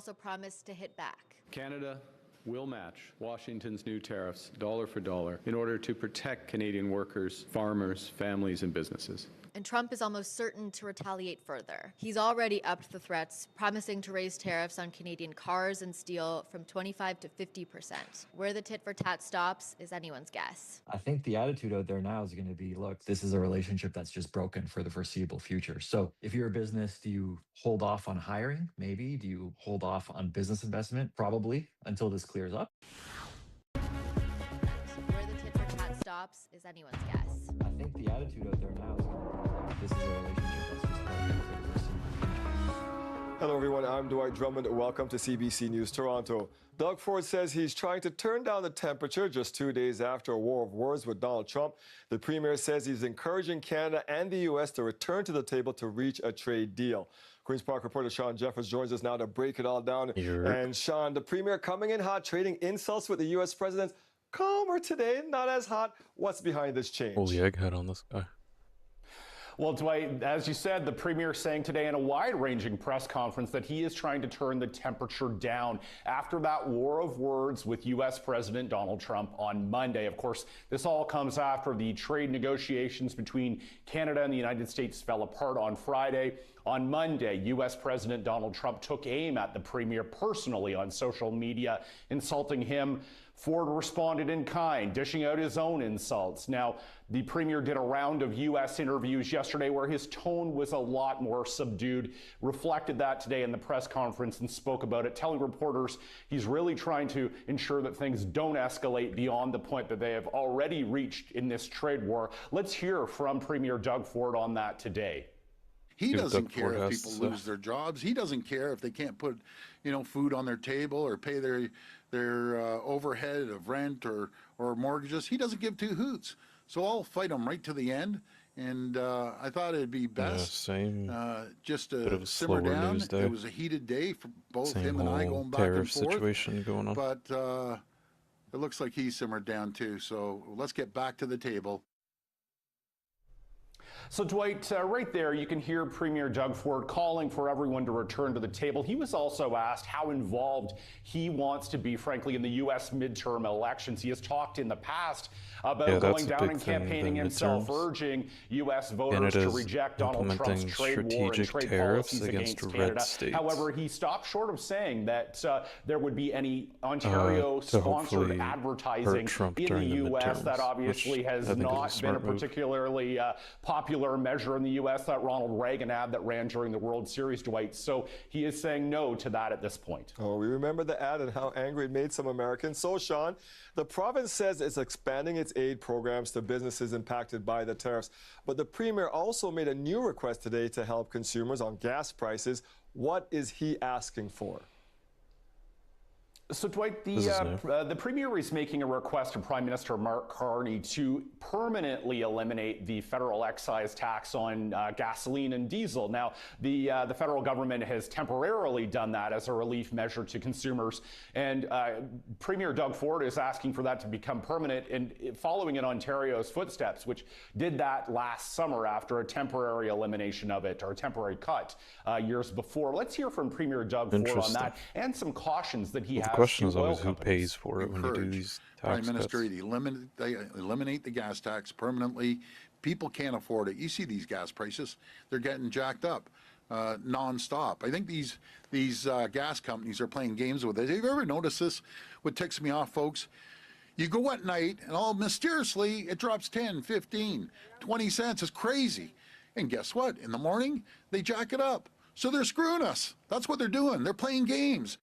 also promised to hit back. Canada will match Washington's new tariffs dollar for dollar in order to protect Canadian workers, farmers, families, and businesses. And Trump is almost certain to retaliate further. He's already upped the threats, promising to raise tariffs on Canadian cars and steel from 25% to 50%. Where the tit-for-tat stops is anyone's guess. I think the attitude out there now is going to be, look, this is a relationship that's just broken for the foreseeable future. So if you're a business, do you hold off on hiring? Maybe. Do you hold off on business investment? Probably, until this clears up. Where the tit-for-tat stops is anyone's guess. I think the attitude out there now is going to be, this is a relationship that's just broken for the foreseeable future. Hello everyone, I'm Dwight Drummond. Welcome to CBC News Toronto. Doug Ford says he's trying to turn down the temperature just 2 days after a war of words with Donald Trump. The Premier says he's encouraging Canada and the U.S. to return to the table to reach a trade deal. Queen's Park reporter Sean Jeffers joins us now to break it all down. And Sean, the Premier coming in hot, trading insults with the U.S. President. Calmer today, not as hot. What's behind this change? Holy egghead on this guy. Well, Dwight, as you said, the Premier saying today in a wide-ranging press conference that he is trying to turn the temperature down after that war of words with U.S. President Donald Trump on Monday. Of course, this all comes after the trade negotiations between Canada and the United States fell apart on Friday. On Monday, U.S. President Donald Trump took aim at the Premier personally on social media, insulting him. Ford responded in kind, dishing out his own insults. Now, the Premier did a round of U.S. interviews yesterday where his tone was a lot more subdued, reflected that today in the press conference and spoke about it, telling reporters he's really trying to ensure that things don't escalate beyond the point that they have already reached in this trade war. Let's hear from Premier Doug Ford on that today. He doesn't care if people lose their jobs. He doesn't care if they can't put, food on their table or pay their overhead of rent or mortgages. He doesn't give two hoots. So I'll fight him right to the end. And I thought it'd be best just to simmer down. It was a heated day for both him and I going back and forth. Situation going on. But it looks like he simmered down too. So let's get back to the table. So, Dwight, right there, you can hear Premier Doug Ford calling for everyone to return to the table. He was also asked how involved he wants to be, frankly, in the U.S. midterm elections. He has talked in the past about going down and campaigning himself, urging U.S. voters to reject Donald Trump's trade war and trade policies against Canada. However, he stopped short of saying that there would be any Ontario-sponsored advertising in the U.S. That obviously has not been a particularly popular measure in the U.S., that Ronald Reagan ad that ran during the World Series, Dwight. So he is saying no to that at this point. Oh, we remember the ad and how angry it made some Americans. So, Sean, the province says it's expanding its aid programs to businesses impacted by the tariffs. But the Premier also made a new request today to help consumers on gas prices. What is he asking for? So, Dwight, the Premier is making a request to Prime Minister Mark Carney to permanently eliminate the federal excise tax on gasoline and diesel. Now, the federal government has temporarily done that as a relief measure to consumers, and Premier Doug Ford is asking for that to become permanent, and following in Ontario's footsteps, which did that last summer after a temporary elimination of it, or a temporary cut years before. Let's hear from Premier Doug Ford on that, and some cautions that he has. The question is always who pays for it when you do these tax Prime Minister to eliminate the gas tax permanently. People can't afford it. You see these gas prices; they're getting jacked up nonstop. I think these gas companies are playing games with it. Have you ever noticed this? What ticks me off, folks? You go at night and all mysteriously it drops 10, 15, 20 cents. It's crazy. And guess what? In the morning, they jack it up. So they're screwing us. That's what they're doing. They're playing games.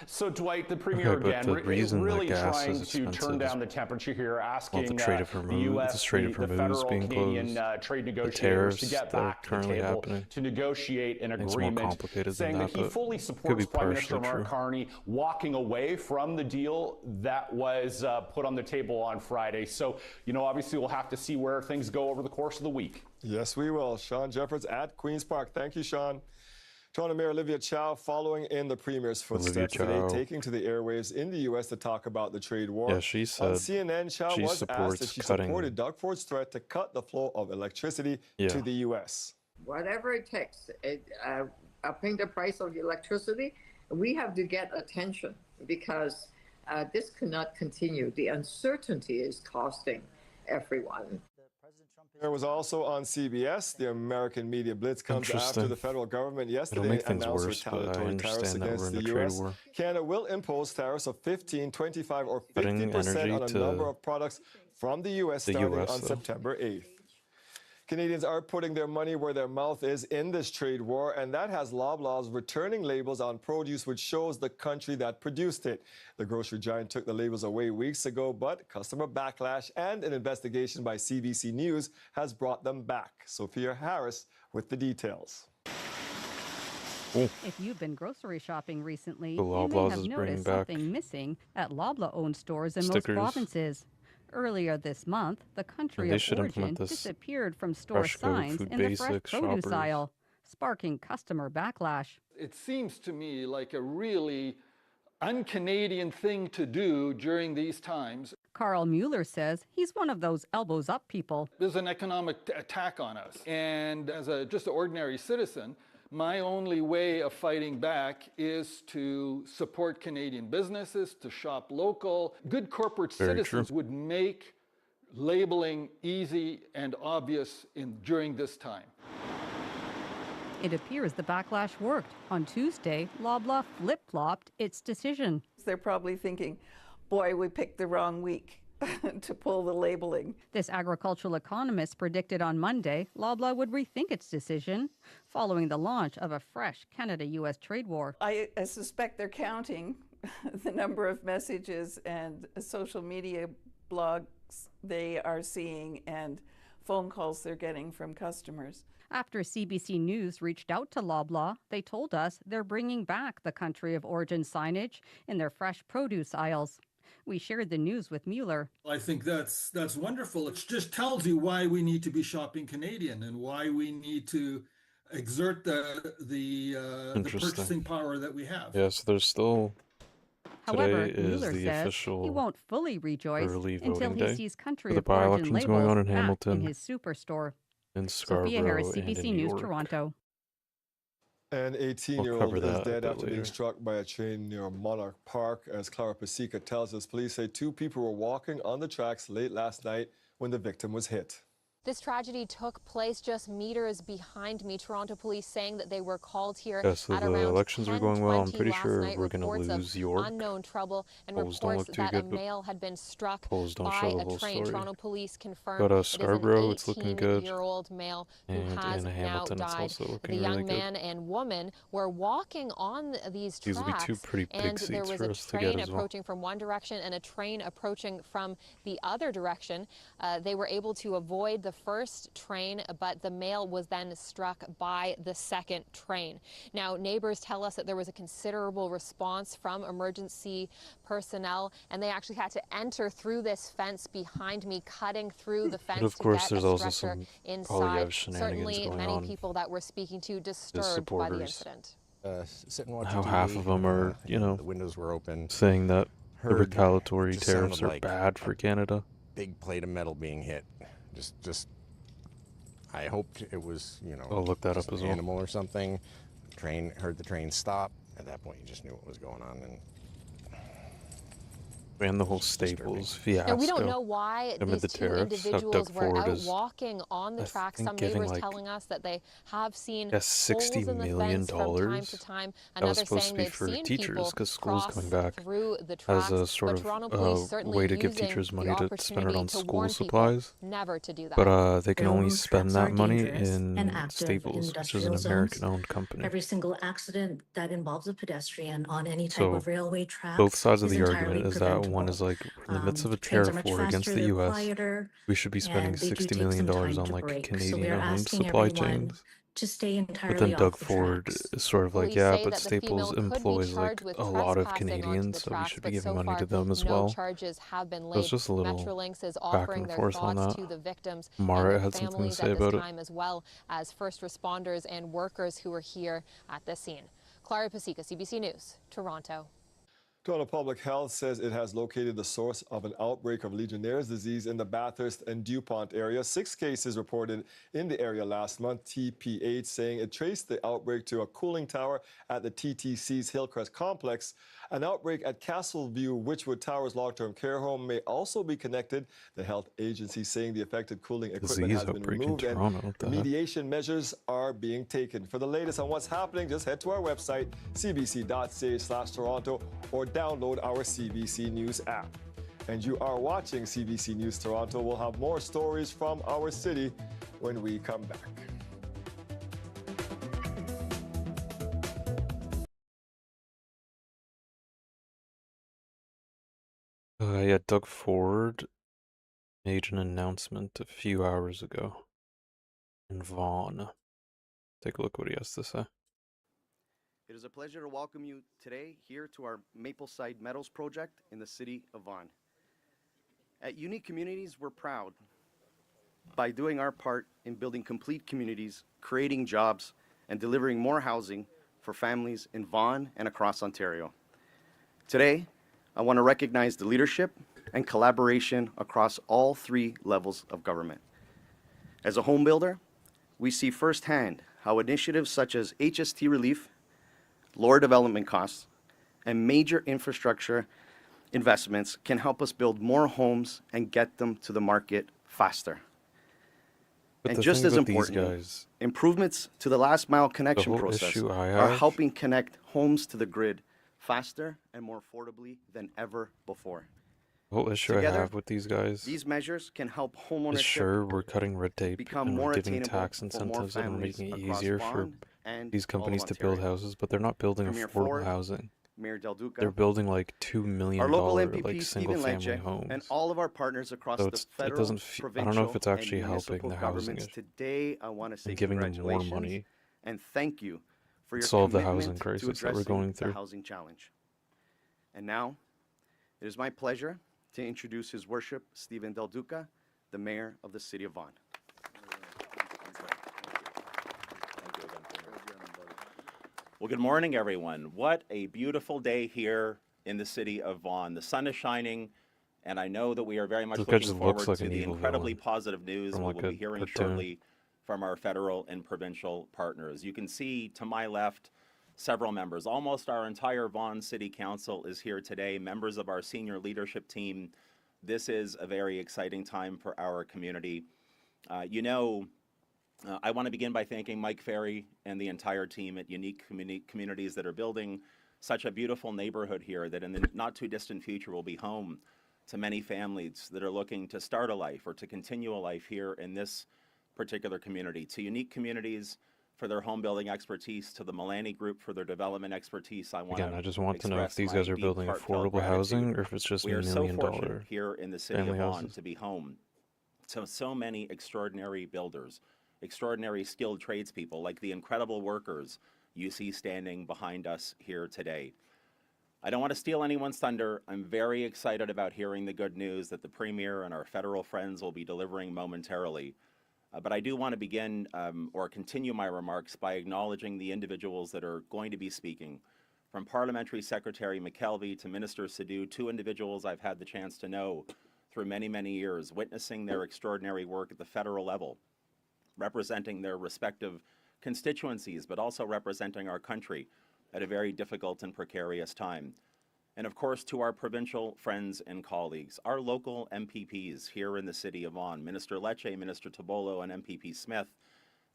So, Dwight, the Premier again is really trying to turn down the temperature here, asking the U.S., the federal Canadian trade negotiators to get back to the table to negotiate an agreement, saying that he fully supports Prime Minister Mark Carney walking away from the deal that was put on the table on Friday. So, obviously we'll have to see where things go over the course of the week. Yes, we will. Sean Jeffers at Queen's Park. Thank you, Sean. Toronto Mayor Olivia Chow following in the Premier's footsteps today, taking to the airwaves in the U.S. to talk about the trade war. Yeah, she said on CNN, Chow was asked if she supported Doug Ford's threat to cut the flow of electricity to the U.S. Whatever it takes, upping the price of electricity. We have to get attention because this cannot continue. The uncertainty is costing everyone. There was also on CBS. The American media blitz comes after Interesting. the federal government It'll yesterday make things announced worse, but I retaliatory tariffs understand that we're against in the a trade U.S. war. Canada will impose tariffs of 15, 25, or Putting 50% energy on a to number of products from the U.S. the starting US, on though. September 8th. Canadians are putting their money where their mouth is in this trade war, and that has Loblaws returning labels on produce which shows the country that produced it. The grocery giant took the labels away weeks ago, but customer backlash and an investigation by CBC News has brought them back. Sophia Harris with the details. If you've been grocery shopping recently, The you may Loblaws have is bringing noticed back something missing at Loblaw-owned stores in stickers. most provinces. Earlier this month, the country they of should origin implement this disappeared from store Freshco signs Food in the fresh Basics produce shoppers. aisle, sparking customer backlash. It seems to me like a really un-Canadian thing to do during these times. Carl Mueller says he's one of those elbows-up people. There's an economic attack on us. And as just an ordinary citizen, my only way of fighting back is to support Canadian businesses, to shop local. Good corporate citizens would make labeling easy and obvious during this time. It appears the backlash worked. On Tuesday, Loblaw flip-flopped its decision. They're probably thinking, boy, we picked the wrong week to pull the labeling. This agricultural economist predicted on Monday Loblaw would rethink its decision following the launch of a fresh Canada-U.S. trade war. I suspect they're counting the number of messages and social media blogs they are seeing and phone calls they're getting from customers. After CBC News reached out to Loblaw, they told us they're bringing back the country of origin signage in their fresh produce aisles. We shared the news with Mueller. I think that's wonderful. It just tells you why we need to be shopping Canadian and why we need to exert the purchasing power that we have. Yes, there's still. However, Today is Mueller the says official he won't fully rejoice early until voting he day sees country for the of origin by-elections labels going on in back Hamilton, in his superstore. in Scarborough, Sophia Harris, and in CBC New News, York. Toronto. An We'll 18-year-old cover is that a dead bit after being later. struck by a train near Monarch Park. As Clara Pasica tells us, police say two people were walking on the tracks late last night when the victim was hit. This tragedy took place just meters behind me. Toronto police saying that they were called here Yeah, so at the around elections are going well. I'm 10:20 pretty last sure night. we're going to Reports lose of York. unknown trouble and Polls don't reports look too that good, a but male had been struck polls don't by show the a whole train. story. Toronto police confirmed But it is Scarborough, an it's looking good. 18-year-old male who And has in Hamilton, now it's died. also The looking young really good. man and woman were walking on these These will be tracks, two pretty big and there seats was for a us to get train as well. approaching from one direction and a train approaching from the other direction. They were able to avoid the first train, but the male was then struck by the second train. Now, neighbors tell us that there was a considerable response from emergency personnel, and they actually had to enter through this fence behind me, cutting through the fence But of to course, get there's a also stretcher some probably inside. have shenanigans Certainly, going many on. people that we're speaking to His disturbed by the supporters. incident. Sitting watching How TV, half of them are, you know, the windows were open. saying that the Heard retaliatory just tariffs sounded are like bad for Canada. Big plate of metal being hit. Just. I hoped it was, you know, I'll look that just up as an well. animal or something. Heard the train stop. At that point, you just knew what was going on. And the whole Staples fiasco. Now, we don't know why amid these the two tariffs, how individuals Doug were Ford out is, walking on the I tracks. think, Some giving, neighbors like, telling us that they have seen $60 holes in the million fence from time to time. that was Another supposed saying to be they've for seen teachers people because school's cross coming back through the as tracks. a sort But of Toronto police certainly way to give using teachers the money to spend it opportunity on to school warn people supplies. never to do that. But they can only Railroad spend tracks that are money dangerous and in active Staples, which is an industrial zones. American-owned company. Every single accident that involves a pedestrian on any type So of railway track both sides of is the entirely argument is that one preventable. is like, we're in the midst of a Trains are tariff much war against faster, the they're U.S. quieter, We should be spending and they do $60 take million some time on to like break. So we are Canadian-owned asking supply everyone chains. to stay But entirely then Doug off the Ford tracks. is sort of like, Police yeah, say but that the female Staples could be employs like charged with a lot of trespassing onto Canadians, the so we tracks, should be but giving so money far, to them as no well. charges have been So laid. it's just a little Metrolinx is back offering and their forth on thoughts that. to the victims Mara and had their something to families say at this about it. time, as well as first responders and workers who were here at the scene. Clara Pasica, CBC News, Toronto. Toronto Public Health says it has located the source of an outbreak of Legionnaire's disease in the Bathurst and DuPont area. 6 cases reported in the area last month. TPH saying it traced the outbreak to a cooling tower at the TTC's Hillcrest complex. An outbreak at Castleview Witchwood Towers long-term care home may also be connected. The health agency saying the affected cooling equipment Disease has been outbreak in removed and Toronto. What the heck? remediation measures are being taken. For the latest on what's happening, just head to our website, cbc.ca/Toronto, or download our CBC News app. And you are watching CBC News Toronto. We'll have more stories from our city when we come back. Yeah, Doug Ford made an announcement a few hours ago in Vaughan. Take a look what he has to say. It is a pleasure to welcome you today here to our Mapleside Meadows project in the city of Vaughan. At Unique Communities, we're proud by doing our part in building complete communities, creating jobs, and delivering more housing for families in Vaughan and across Ontario. Today, I want to recognize the leadership and collaboration across all 3 levels of government. As a home builder, we see firsthand how initiatives such as HST relief, lower development costs, and major infrastructure investments can help us build more homes and get them to the market faster. But And the just thing as about these importantly, guys, improvements to the last mile connection whole process issue I are have- helping connect homes to the grid faster and more affordably than ever before. the whole issue Together, I have with these guys these measures can help is homeownership sure we're cutting red tape become and more we're giving attainable tax for more incentives and we're families making it across easier for Vaughan and these all of companies to build Ontario. houses, but they're not building Premier affordable Ford, housing. Mayor Del Duca, They're building like $2 our million local like MPP single Stephen family Lecce, homes. and all of our partners across So the it's it federal, doesn't I don't know if provincial, it's actually and helping municipal the housing governments. issue Today, I want to say and giving them more congratulations money and thank you for to your solve the commitment housing to crisis that we're addressing going the through. housing challenge. And now, it is my pleasure to introduce His Worship Stephen Del Duca, the Mayor of the City of Vaughan. Well, good morning, everyone. What a beautiful day here in the city of Vaughan. The sun is shining, and I know that we are very much This guy looking just forward looks like to an the evil incredibly villain positive news from we like will a be hearing cartoon. shortly from our federal and provincial partners. You can see to my left several members. Almost our entire Vaughan City Council is here today, members of our senior leadership team. This is a very exciting time for our community. I want to begin by thanking Mike Ferry and the entire team at Unique Communities that are building such a beautiful neighborhood here that in the not too distant future will be home to many families that are looking to start a life or to continue a life here in this particular community. To Unique Communities for their home building expertise, to the Milani Group for their development expertise, I want Again, I just want to know if express these my guys are deep, building heartfelt affordable housing gratitude. or if it's just We are $1 so million fortunate here in the city of family Vaughan houses. to be home to so many extraordinary builders, extraordinary skilled tradespeople like the incredible workers you see standing behind us here today. I don't want to steal anyone's thunder. I'm very excited about hearing the good news that the Premier and our federal friends will be delivering momentarily. But I do want to begin or continue my remarks by acknowledging the individuals that are going to be speaking. From Parliamentary Secretary McKelvey to Minister Sadhu, 2 individuals I've had the chance to know through many, many years, witnessing their extraordinary work at the federal level, representing their respective constituencies, but also representing our country at a very difficult and precarious time. And of course, to our provincial friends and colleagues, our local MPPs here in the city of Vaughan, Minister Lecce, Minister Tobolo, and MPP Smith,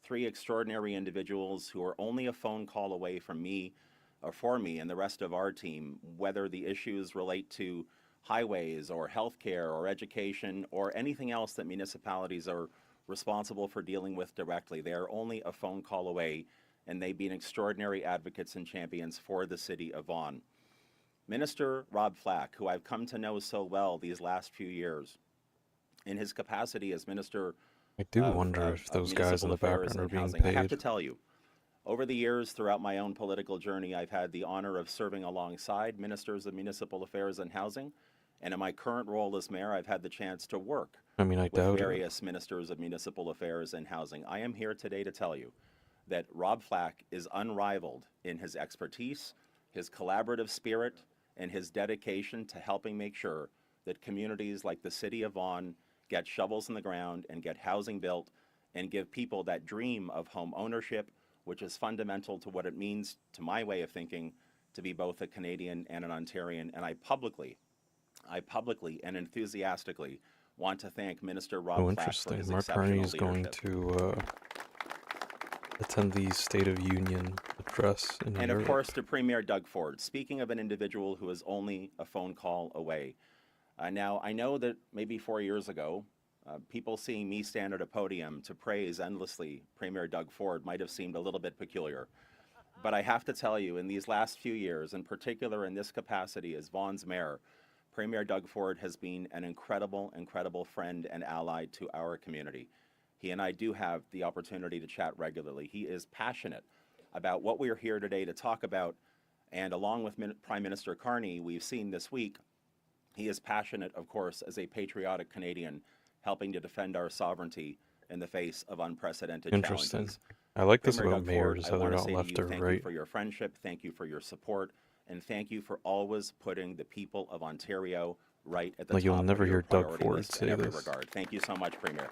3 extraordinary individuals who are only a phone call away from me, or for me and the rest of our team, whether the issues relate to highways or healthcare or education or anything else that municipalities are responsible for dealing with directly. They are only a phone call away, and they've been extraordinary advocates and champions for the city of Vaughan. Minister Rob Flack, who I've come to know so well these last few years, in his capacity as Minister I do wonder if those guys in the background are being I have to paid. tell you, over the years throughout my own political journey, I've had the honor of serving alongside ministers of municipal affairs and housing. And in my current role as mayor, I've had the chance to work I mean, I doubt with it. various ministers of municipal affairs and housing. I am here today to tell you that Rob Flack is unrivaled in his expertise, his collaborative spirit, and his dedication to helping make sure that communities like the city of Vaughan get shovels in the ground and get housing built and give people that dream of home ownership, which is fundamental to what it means, to my way of thinking, to be both a Canadian and an Ontarian. And I publicly and enthusiastically want to thank Minister Rob Oh, Platt for interesting. his Mark Carney exceptional is going leadership. to attend the State of Union address in And Europe. of course, to Premier Doug Ford, speaking of an individual who is only a phone call away. Now, I know that maybe 4 years ago, people seeing me stand at a podium to praise endlessly Premier Doug Ford might have seemed a little bit peculiar. But I have to tell you, in these last few years, in particular in this capacity as Vaughan's mayor, Premier Doug Ford has been an incredible, incredible friend and ally to our community. He and I do have the opportunity to chat regularly. He is passionate about what we are here today to talk about. And along with Prime Minister Carney, we've seen this week, he is passionate, of course, as a patriotic Canadian, helping to defend our sovereignty in the face of unprecedented Interesting. challenges. I like this Premier about Doug Ford, mayors, I how they're want to not say to left you, or thank you right. for your friendship, thank you for your support, and thank you for always putting the people of Ontario right at the Like, top you'll never of your hear Doug priority Ford list in say every this. regard. Thank you so much, Premier.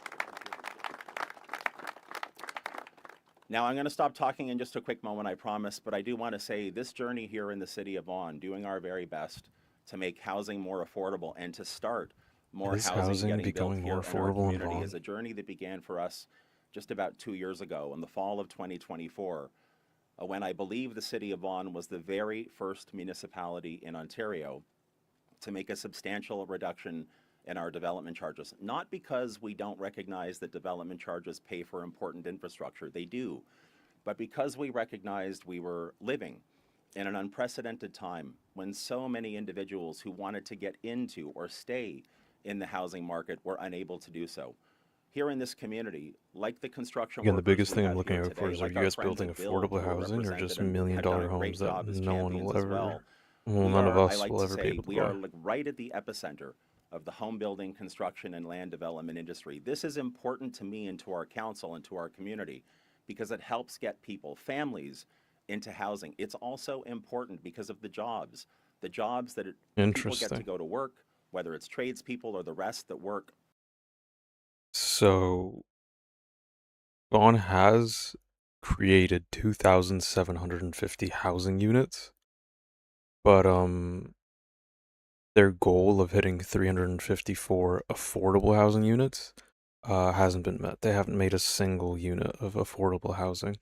Now, I'm going to stop talking in just a quick moment, I promise, but I do want to say this journey here in the city of Vaughan, doing our very best to make housing more affordable and to start more Is housing housing getting built becoming here more in our affordable in community Vaughan? is a journey that began for us just about 2 years ago in the fall of 2024, when I believe the city of Vaughan was the very first municipality in Ontario to make a substantial reduction in our development charges. Not because we don't recognize that development charges pay for important infrastructure, they do, but because we recognized we were living in an unprecedented time when so many individuals who wanted to get into or stay in the housing market were unable to do so. Here in this community, like the construction Again, the workers biggest we thing I'm have looking here out for today, is, are like you our guys friends building at Build affordable who are housing or just represented and have done a $1 million great homes that job as no one champions will as ever, well. well, We none of are, I us like will to ever be say, able to we are buy? like right at the epicenter of the home building, construction, and land development industry. This is important to me and to our council and to our community because it helps get people, families, into housing. It's also important because of the jobs that people get to Interesting. go to work, whether it's tradespeople or the rest that work. So, Vaughan has created 2,750 housing units, but their goal of hitting 354 affordable housing units hasn't been met. They haven't made a single unit of affordable housing.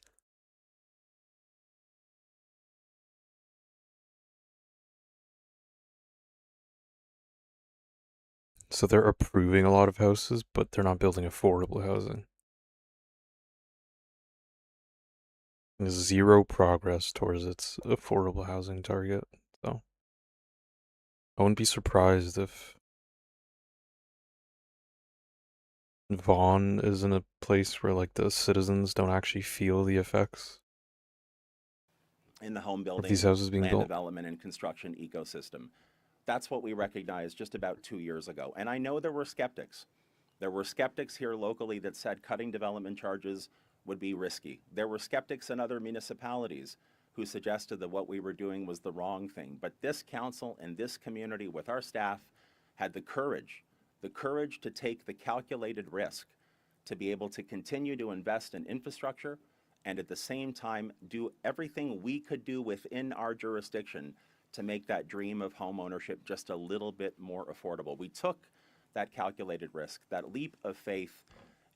So they're approving a lot of houses, but they're not building affordable housing. There's zero progress towards its affordable housing target. So I wouldn't be surprised if Vaughan is in a place where like the citizens don't actually feel the effects In the home of building, these houses being land built. development, and construction ecosystem. That's what we recognized just about 2 years ago. And I know there were skeptics. There were skeptics here locally that said cutting development charges would be risky. There were skeptics in other municipalities who suggested that what we were doing was the wrong thing. But this council and this community with our staff had the courage to take the calculated risk to be able to continue to invest in infrastructure and at the same time do everything we could do within our jurisdiction to make that dream of home ownership just a little bit more affordable. We took that calculated risk, that leap of faith,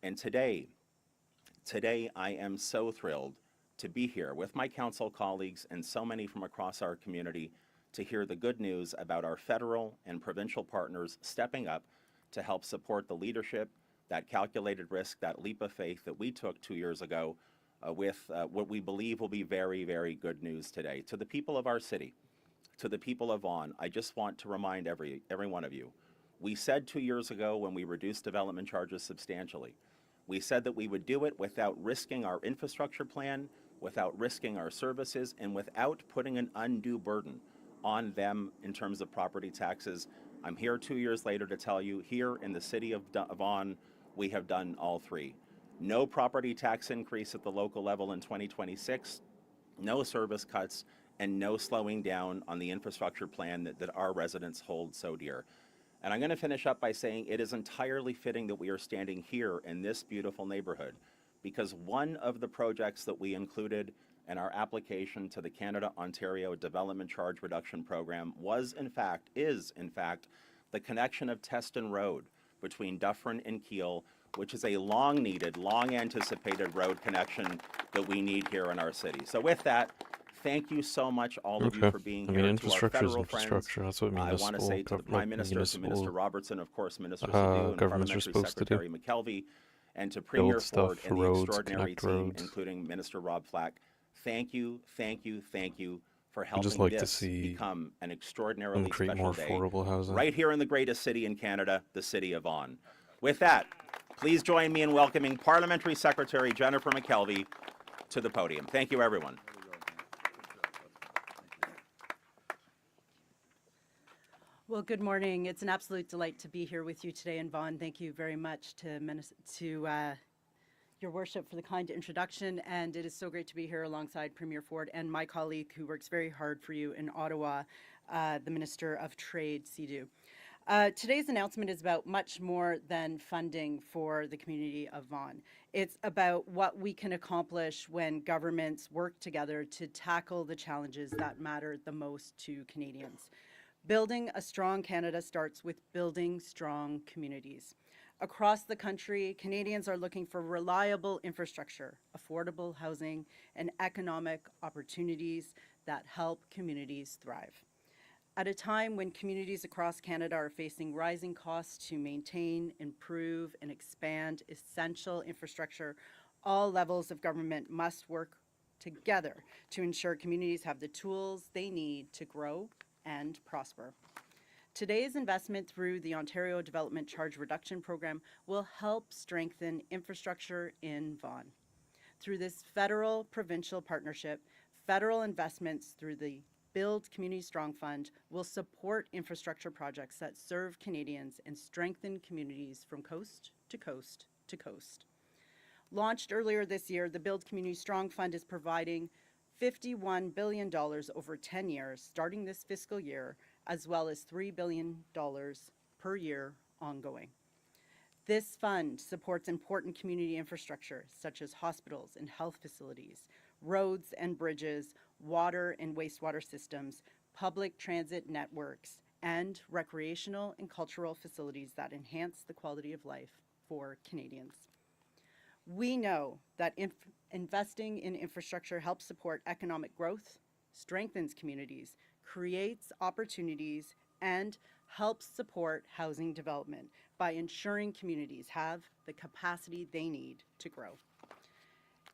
and today I am so thrilled to be here with my council colleagues and so many from across our community to hear the good news about our federal and provincial partners stepping up to help support the leadership, that calculated risk, that leap of faith that we took 2 years ago with what we believe will be very, very good news today. To the people of our city, to the people of Vaughan, I just want to remind every one of you, we said 2 years ago when we reduced development charges substantially, we said that we would do it without risking our infrastructure plan, without risking our services, and without putting an undue burden on them in terms of property taxes. I'm here 2 years later to tell you, here in the city of Vaughan, we have done all three. No property tax increase at the local level in 2026, no service cuts, and no slowing down on the infrastructure plan that our residents hold so dear. And I'm going to finish up by saying it is entirely fitting that we are standing here in this beautiful neighborhood, because one of the projects that we included in our application to the Canada-Ontario Development Charge Reduction Program is in fact, the connection of Teston Road between Dufferin and Kiel, which is a long-needed, long-anticipated road connection that we need here in our city. So with that, thank you so much, all of you, for being here. Infrastructure is infrastructure. That's what I want to say to the Prime Minister, to Minister Robertson, of course, Minister Sadu, and Parliamentary Secretary McKelvey, and to Premier Ford and the extraordinary team, including Minister Rob Flack, thank you, thank you, thank you for helping this become an extraordinarily special day right here in the greatest city in Canada, the city of Vaughan. With that, please join me in welcoming Parliamentary Secretary Jennifer McKelvey to the podium. Thank you, everyone. Well, good morning. It's an absolute delight to be here with you today in Vaughan. Thank you very much to Your Worship for the kind introduction, and it is so great to be here alongside Premier Ford and my colleague who works very hard for you in Ottawa, the Minister of Trade, Sadu. Today's announcement is about much more than funding for the community of Vaughan. It's about what we can accomplish when governments work together to tackle the challenges that matter the most to Canadians. Building a strong Canada starts with building strong communities. Across the country, Canadians are looking for reliable infrastructure, affordable housing, and economic opportunities that help communities thrive. At a time when communities across Canada are facing rising costs to maintain, improve, and expand essential infrastructure, all levels of government must work together to ensure communities have the tools they need to grow and prosper. Today's investment through the Ontario Development Charge Reduction Program will help strengthen infrastructure in Vaughan. Through this federal-provincial partnership, federal investments through the Build Community Strong Fund will support infrastructure projects that serve Canadians and strengthen communities from coast to coast to coast. Launched earlier this year, the Build Community Strong Fund is providing $51 billion over 10 years, starting this fiscal year, as well as $3 billion per year ongoing. This fund supports important community infrastructure, such as hospitals and health facilities, roads and bridges, water and wastewater systems, public transit networks, and recreational and cultural facilities that enhance the quality of life for Canadians. We know that investing in infrastructure helps support economic growth, strengthens communities, creates opportunities, and helps support housing development by ensuring communities have the capacity they need to grow.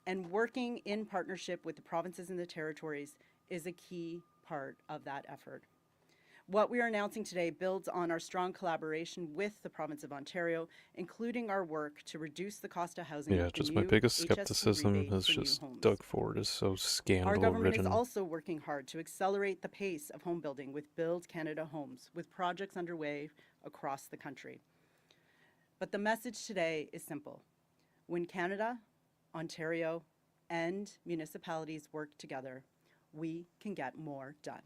And working in partnership with the provinces and the territories is a key part of that effort. What we are announcing today builds on our strong collaboration with the province of Ontario, including our work to reduce the cost of housing. Yeah, just my biggest skepticism is just Doug Ford is so scandal-ridden. Our government is also working hard to accelerate the pace of home building with Build Canada Homes, with projects underway across the country. But the message today is simple. When Canada, Ontario, and municipalities work together, we can get more done.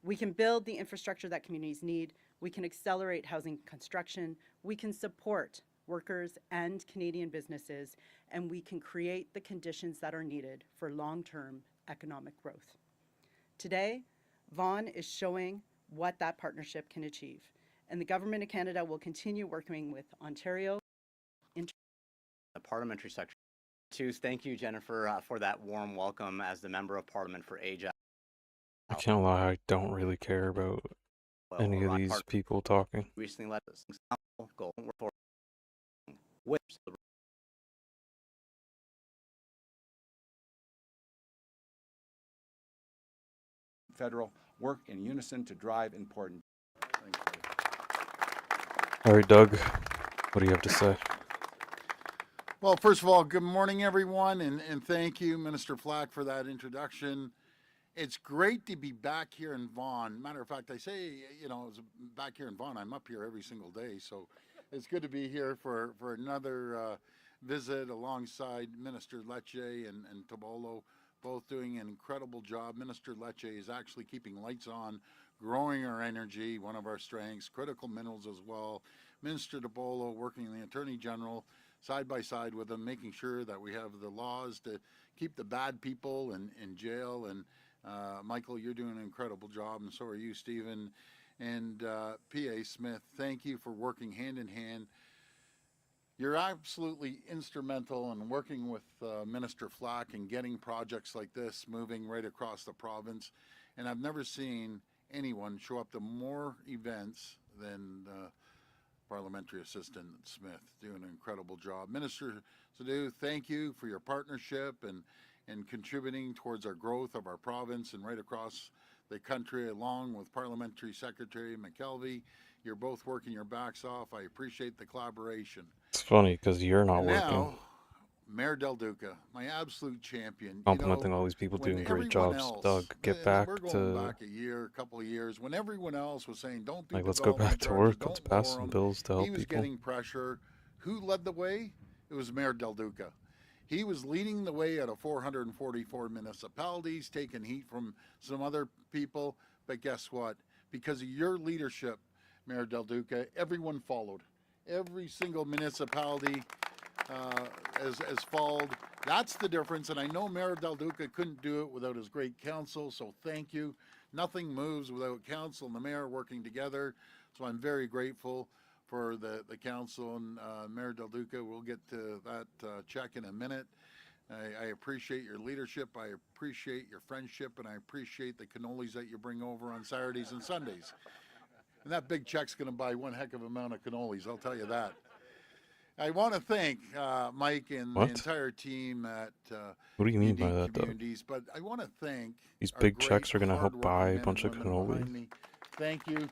We can build the infrastructure that communities need, we can accelerate housing construction, we can support workers and Canadian businesses, and we can create the conditions that are needed for long-term economic growth. Today, Vaughan is showing what that partnership can achieve, and the Government of Canada will continue working with Ontario. The Parliamentary Secretary. Thank you, Jennifer, for that warm welcome as the Member of Parliament for Ajax. I can't lie, I don't really care about any of these people talking. Recently led us goal for which federal work in unison to drive important. All right, Doug, what do you have to say? Well, first of all, good morning, everyone, and thank you, Minister Flack, for that introduction. It's great to be back here in Vaughan. Matter of fact, I say, you know, back here in Vaughan, I'm up here every single day, so it's good to be here for another visit alongside Minister Lecce and Tobolo both doing an incredible job. Minister Lecce is actually keeping lights on, growing our energy, one of our strengths, critical minerals as well. Minister DeBolo working in the Attorney General side by side with them, making sure that we have the laws to keep the bad people in jail. And Michael, you're doing an incredible job, and so are you, Stephen. And P.A. Smith, thank you for working hand in hand. You're absolutely instrumental in working with Minister Flack and getting projects like this moving right across the province. And I've never seen anyone show up to more events than Parliamentary Assistant Smith, doing an incredible job. Minister Sadu, thank you for your partnership and contributing towards our growth of our province and right across the country, along with Parliamentary Secretary McKelvey. You're both working your backs off. I appreciate the collaboration. It's funny because you're not And working. now, Mayor Del Duca, my absolute champion. Complimenting all these people doing great jobs. Doug, get back we're going to... back a couple of years, when everyone else was saying, don't do Like, let's go back to work. Let's pass some bills to help he was people. getting pressure. Who led the way? It was Mayor Del Duca. He was leading the way out of 444 municipalities, taking heat from some other people. But guess what? Because of your leadership, Mayor Del Duca, everyone followed. Every single municipality has followed. That's the difference. And I know Mayor Del Duca couldn't do it without his great council, so thank you. Nothing moves without council and the mayor working together. So I'm very grateful for the council and Mayor Del Duca. We'll get to that check in a minute. I appreciate your leadership. I appreciate your friendship, and I appreciate the cannolis that you bring over on Saturdays and Sundays. And that big check's going to buy one heck of an amount of cannolis, I'll tell you that. I want to thank Mike and the entire team at What do you mean by that, Doug? But I want to thank These big checks are going to help buy a bunch of cannoli. Thank you.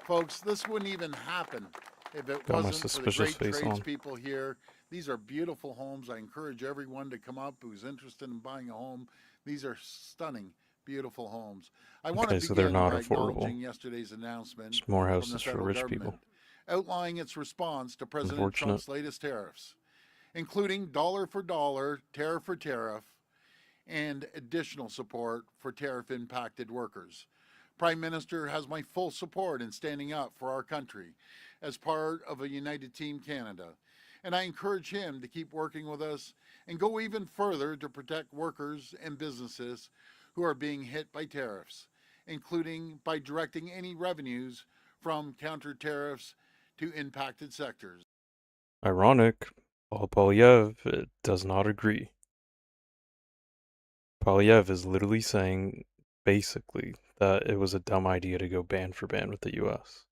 Folks, this wouldn't even happen if it Got my wasn't for the suspicious great face on. tradespeople here. These are beautiful homes. I encourage everyone to come up who's interested in buying a home. These are stunning, beautiful homes. I want to Okay, so begin they're not by affordable. acknowledging yesterday's announcement It's more from the houses for federal rich government, people. outlining its response to President Unfortunate. Trump's latest tariffs, including dollar for dollar, tariff for tariff, and additional support for tariff-impacted workers. Prime Minister has my full support in standing up for our country as part of a United Team Canada. And I encourage him to keep working with us and go even further to protect workers and businesses who are being hit by tariffs, including by directing any revenues from counter tariffs to impacted sectors. Ironic, Paul Polyev does not agree. Polyev is literally saying, basically, that it was a dumb idea to go band for band with the US.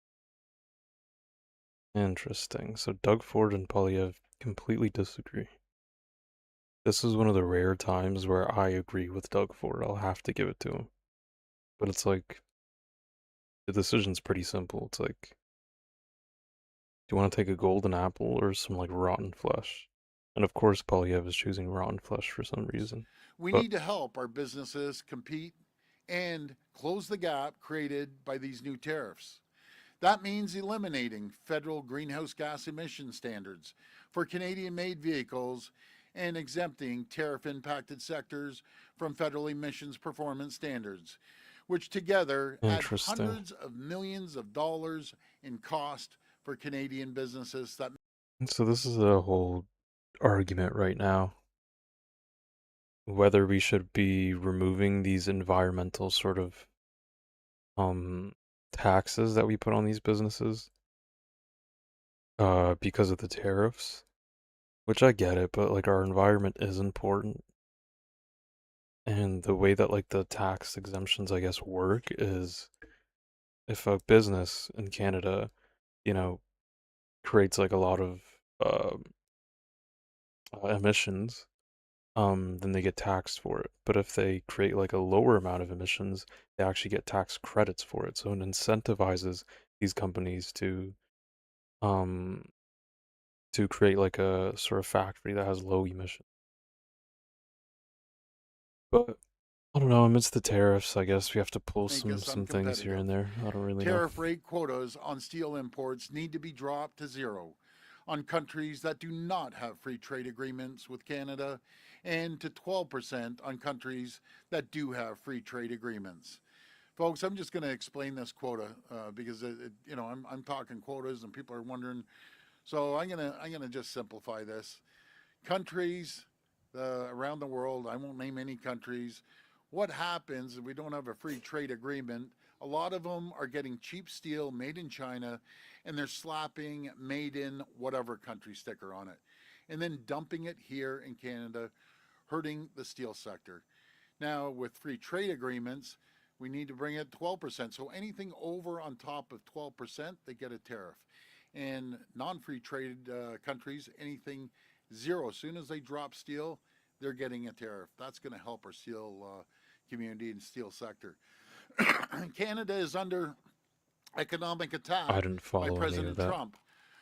Interesting. So Doug Ford and Polyev completely disagree. This is one of the rare times where I agree with Doug Ford. I'll have to give it to him. But it's like, the decision's pretty simple. It's like, do you want to take a golden apple or some like rotten flesh? And of course, Polyev is choosing rotten flesh for some reason. We But need to help our businesses compete and close the gap created by these new tariffs. That means eliminating federal greenhouse gas emission standards for Canadian-made vehicles and exempting tariff-impacted sectors from federal emissions performance standards, which together add Interesting. hundreds of millions of dollars in cost for Canadian businesses. That So this is a whole argument right now. Whether we should be removing these environmental sort of taxes that we put on these businesses because of the tariffs. Which I get it, but like our environment is important. And the way that like the tax exemptions I guess work is if a business in Canada, you know, creates like a lot of emissions, then they get taxed for it. But if they create like a lower amount of emissions, they actually get tax credits for it. So it incentivizes these companies to create like a sort of factory that has low emissions. But I don't know, amidst the tariffs, I guess we have to pull make some us things here and there. I don't really know. Tariff rate quotas on steel imports need to be dropped to zero. on countries that do not have free trade agreements with Canada, and to 12% on countries that do have free trade agreements. Folks, I'm just going to explain this quota because I'm talking quotas and people are wondering. So I'm gonna just simplify this. Countries around the world, I won't name any countries. What happens if we don't have a free trade agreement? A lot of them are getting cheap steel made in China, and they're slapping made in whatever country sticker on it, and then dumping it here in Canada, hurting the steel sector. Now, with free trade agreements, we need to bring it 12%. So anything over on top of 12%, they get a tariff. And non-free trade countries, anything zero. As soon as they drop steel, they're getting a tariff. That's going to help our steel community and steel sector. Canada is under economic attack I didn't by follow any of President that. Trump.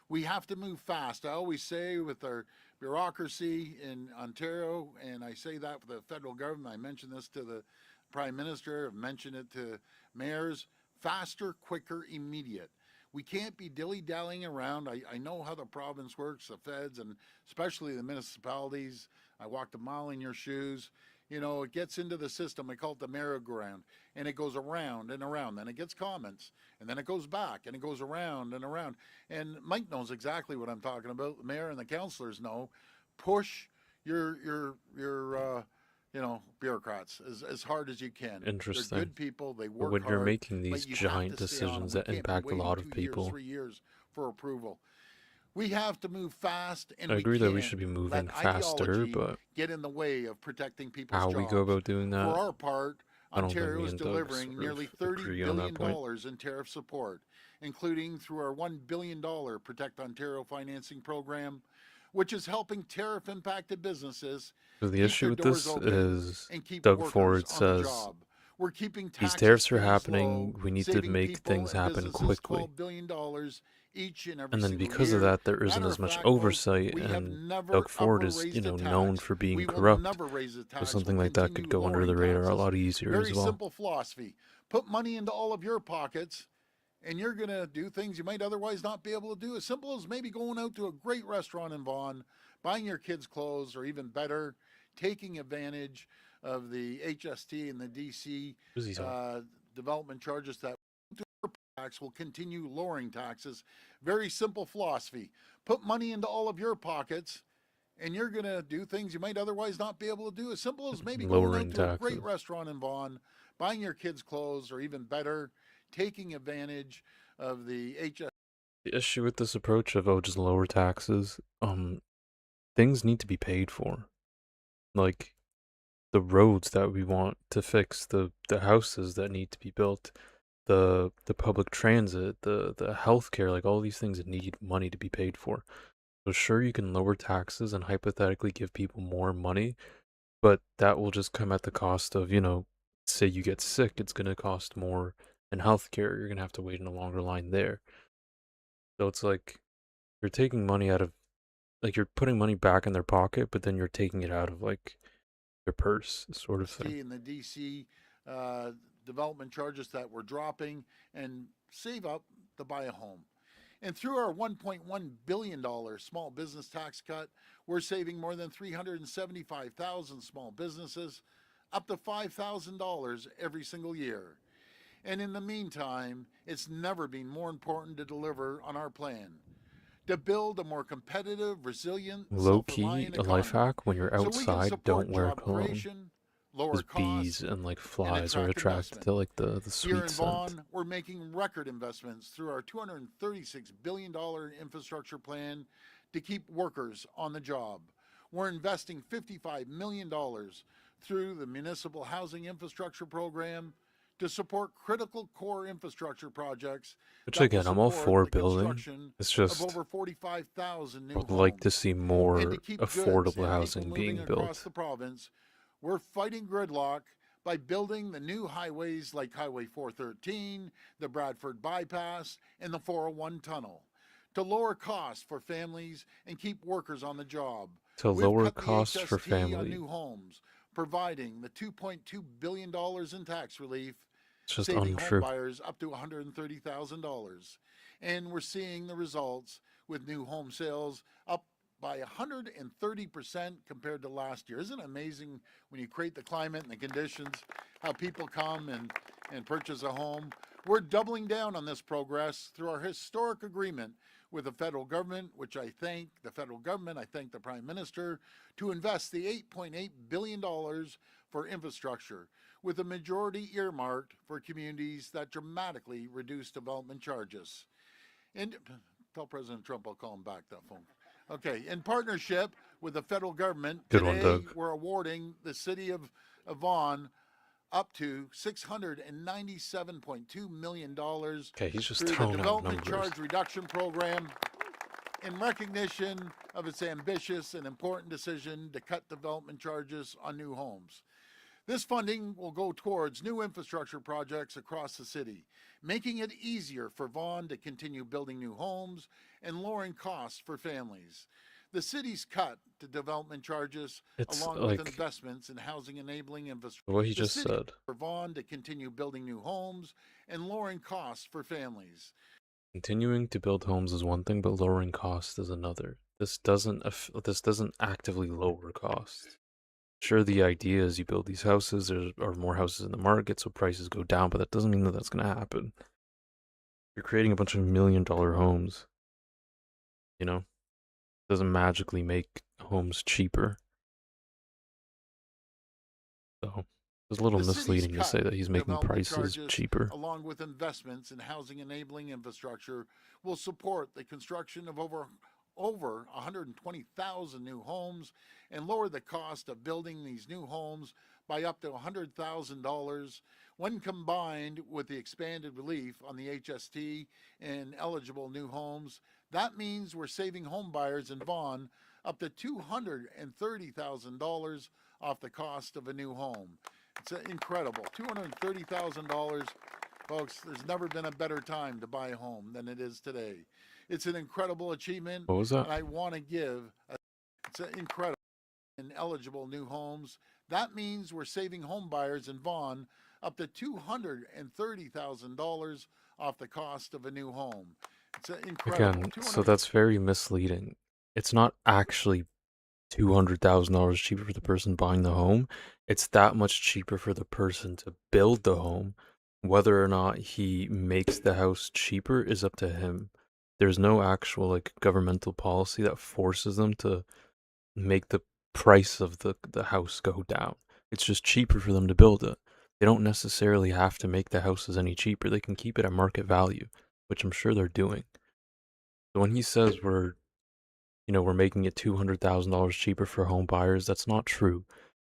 We have to move fast. I always say with our bureaucracy in Ontario, and I say that for the federal government, I mentioned this to the Prime Minister, I've mentioned it to mayors, faster, quicker, immediate. We can't be dilly-dallying around. I know how the province works, the feds, and especially the municipalities. I walked a mile in your shoes. You know, it gets into the system. I call it the merry-go-round, and it goes around and around. Then it gets comments, and then it goes back, and it goes around and around. And Mike knows exactly what I'm talking about. The mayor and the councillors know. Push your bureaucrats as hard as you can. Interesting. They're good people. They But work when hard. you're making these but you have giant to stay on 'em. decisions We that can't be impact a waiting lot of 2 years, people, 3 years for approval. We have to move fast, and I we agree that we can't should be let moving faster, ideology but get in the way of protecting people's how jobs. we go about doing For that, our part, I don't think Ontario me is and Doug delivering sort nearly of $30 agree on that billion point. in tariff support, including through our $1 billion Protect Ontario financing program, which is helping tariff-impacted businesses So the keep issue their with doors this open is and keep Doug workers Ford on the says job. We're keeping these taxes tariffs are fairly happening, low, we need to saving make people things and happen businesses quickly. $12 billion each and every And then single because of year. that, there isn't Matter as of much fact, folks, oversight, we have and never Doug Ford ever is, raised a known tax. for being We will corrupt. never raise a So tax. something We'll like that could continue go under the lowering radar a taxes. lot easier Very as well. simple philosophy. Put money into all of your pockets, and you're going to do things you might otherwise not be able to do. As simple as maybe going out to a great restaurant in Vaughan, buying your kids clothes, or even better, taking advantage of the HST and the DC development charges that tax will continue lowering taxes. Very simple philosophy. Put money into all of your pockets, and you're going to do things you might otherwise not be able to do. As simple as maybe going Lowering out to a taxes. great restaurant in Vaughan, buying your kids clothes, or even better, taking advantage of the HS. The issue with this approach of just lower taxes, things need to be paid for. Like the roads that we want to fix, the houses that need to be built, the public transit, the healthcare, like all these things that need money to be paid for. So sure, you can lower taxes and hypothetically give people more money, but that will just come at the cost of, say you get sick, it's going to cost more in healthcare. You're going to have to wait in a longer line there. So it's like you're taking money out of, like you're putting money back in their pocket, but then you're taking it out of like your purse, sort of thing. And the DC development charges that we're dropping, and save up to buy a home. And through our $1.1 billion small business tax cut, we're saving more than 375,000 small businesses, up to $5,000 every single year. And in the meantime, it's never been more important to deliver on our plan, to build a more competitive, resilient, Low-key, self-reliant a life economy, hack when you're so we can outside, support don't wear job cologne. creation, lower Because costs, bees and like and flies are attract attracted investment. to like the Here sweet in scent. Vaughan, we're making record investments through our $236 billion infrastructure plan to keep workers on the job. We're investing $55 million through the Municipal Housing Infrastructure Program to support critical core infrastructure projects. Which that will again, I'm all support for the building. construction It's of just over 45,000 new I would homes. like to see And more to keep goods affordable and housing people being moving across built. the province, we're fighting gridlock by building the new highways like Highway 413, the Bradford Bypass, and the 401 Tunnel to lower costs for families and keep workers on the job. To We've lower cut the costs for HST on family. new homes, providing the $2.2 billion in tax relief, It's just saving untrue. home buyers up to $130,000. And we're seeing the results with new home sales up by 130% compared to last year. Isn't it amazing when you create the climate and the conditions, how people come and purchase a home? We're doubling down on this progress through our historic agreement with the federal government, which I thank the federal government, I thank the Prime Minister, to invest the $8.8 billion for infrastructure, with a majority earmarked for communities that dramatically reduce development charges. And tell President Trump I'll call him back that phone. Okay, in partnership with the federal government, Good one, today Doug. we're awarding the city of Vaughan up to $697.2 million Okay, he's just through the throwing out Development numbers. Charge Reduction Program in recognition of its ambitious and important decision to cut development charges on new homes. This funding will go towards new infrastructure projects across the city, making it easier for Vaughan to continue building new homes and lowering costs for families. The city's cut to development charges, It's along like with investments in housing enabling infrastructure, what he the just city said. for Vaughan to continue building new homes and lowering costs for families. Continuing to build homes is one thing, but lowering costs is another. This doesn't actively lower costs. Sure, the idea is you build these houses, there are more houses in the market, so prices go down, but that doesn't mean that that's going to happen. You're creating a bunch of $1 million homes. You know, it doesn't magically make homes cheaper. So it's a little The city's misleading to cut say that he's making development prices charges, cheaper. along with investments in housing enabling infrastructure, will support the construction of over 120,000 new homes and lower the cost of building these new homes by up to $100,000 when combined with the expanded relief on the HST and eligible new homes. That means we're saving home buyers in Vaughan up to $230,000 off the cost of a new home. It's incredible. $230,000. Folks, there's never been a better time to buy a home than it is today. It's an incredible achievement. What was that? And I want to give, it's incredible in eligible new homes. That means we're saving home buyers in Vaughan up to $230,000 off the cost of a new home. It's incredible. Again, so that's very misleading. It's not actually $200,000 cheaper for the person buying the home. It's that much cheaper for the person to build the home. Whether or not he makes the house cheaper is up to him. There's no actual like governmental policy that forces them to make the price of the house go down. It's just cheaper for them to build it. They don't necessarily have to make the houses any cheaper. They can keep it at market value, which I'm sure they're doing. So when he says we're making it $200,000 cheaper for home buyers, that's not true.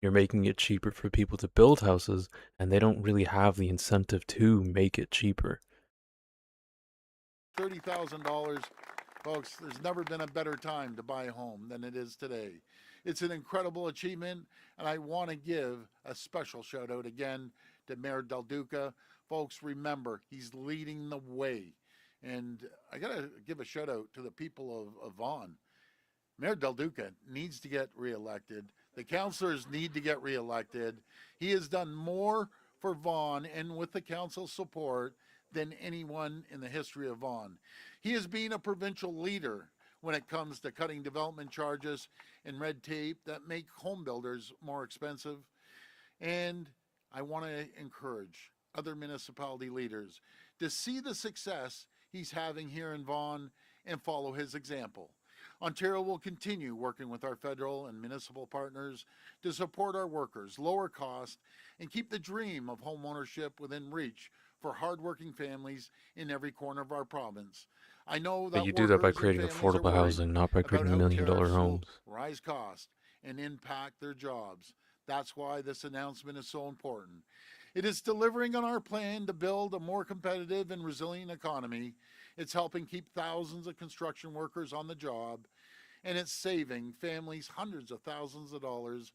You're making it cheaper for people to build houses, and they don't really have the incentive to make it cheaper. $30,000. Folks, there's never been a better time to buy a home than it is today. It's an incredible achievement, and I want to give a special shout out again to Mayor Del Duca. Folks, remember, he's leading the way. And I got to give a shout out to the people of Vaughan. Mayor Del Duca needs to get reelected. The councilors need to get reelected. He has done more for Vaughan and with the council's support than anyone in the history of Vaughan. He is being a provincial leader when it comes to cutting development charges and red tape that make home builders more expensive. And I want to encourage other municipality leaders to see the success he's having here in Vaughan and follow his example. Ontario will continue working with our federal and municipal partners to support our workers, lower costs, and keep the dream of home ownership within reach for hardworking families in every corner of our province. I know that But you do that by workers and creating families are affordable worried housing, not by about creating how $1 million tariffs will homes. rise costs and impact their jobs. That's why this announcement is so important. It is delivering on our plan to build a more competitive and resilient economy. It's helping keep thousands of construction workers on the job, and it's saving families hundreds of thousands of dollars,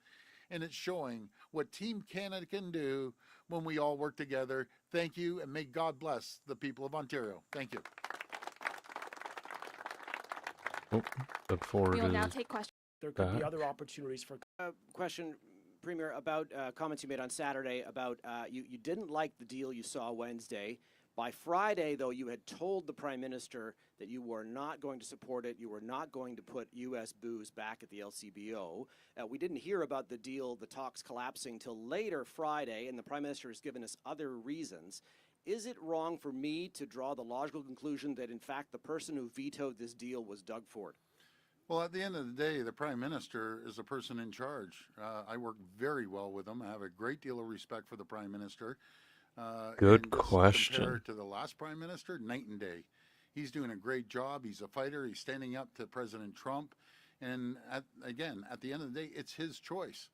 and it's showing what Team Canada can do when we all work together. Thank you, and may God bless the people of Ontario. Thank you. Look forward We will now to take questions. There could be that. other opportunities for question, Premier, about comments you made on Saturday about you didn't like the deal you saw Wednesday, By Friday, though, you had told the Prime Minister that you were not going to support it. You were not going to put U.S. booze back at the LCBO. We didn't hear about the deal, the talks collapsing, till later Friday, and the Prime Minister has given us other reasons. Is it wrong for me to draw the logical conclusion that, in fact, the person who vetoed this deal was Doug Ford? Well, at the end of the day, the Prime Minister is the person in charge. I work very well with him. I have a great deal of respect for the Prime Minister. Good and just question. Compared to the last Prime Minister, night and day. He's doing a great job. He's a fighter. He's standing up to President Trump. And again, at the end of the day, it's his choice.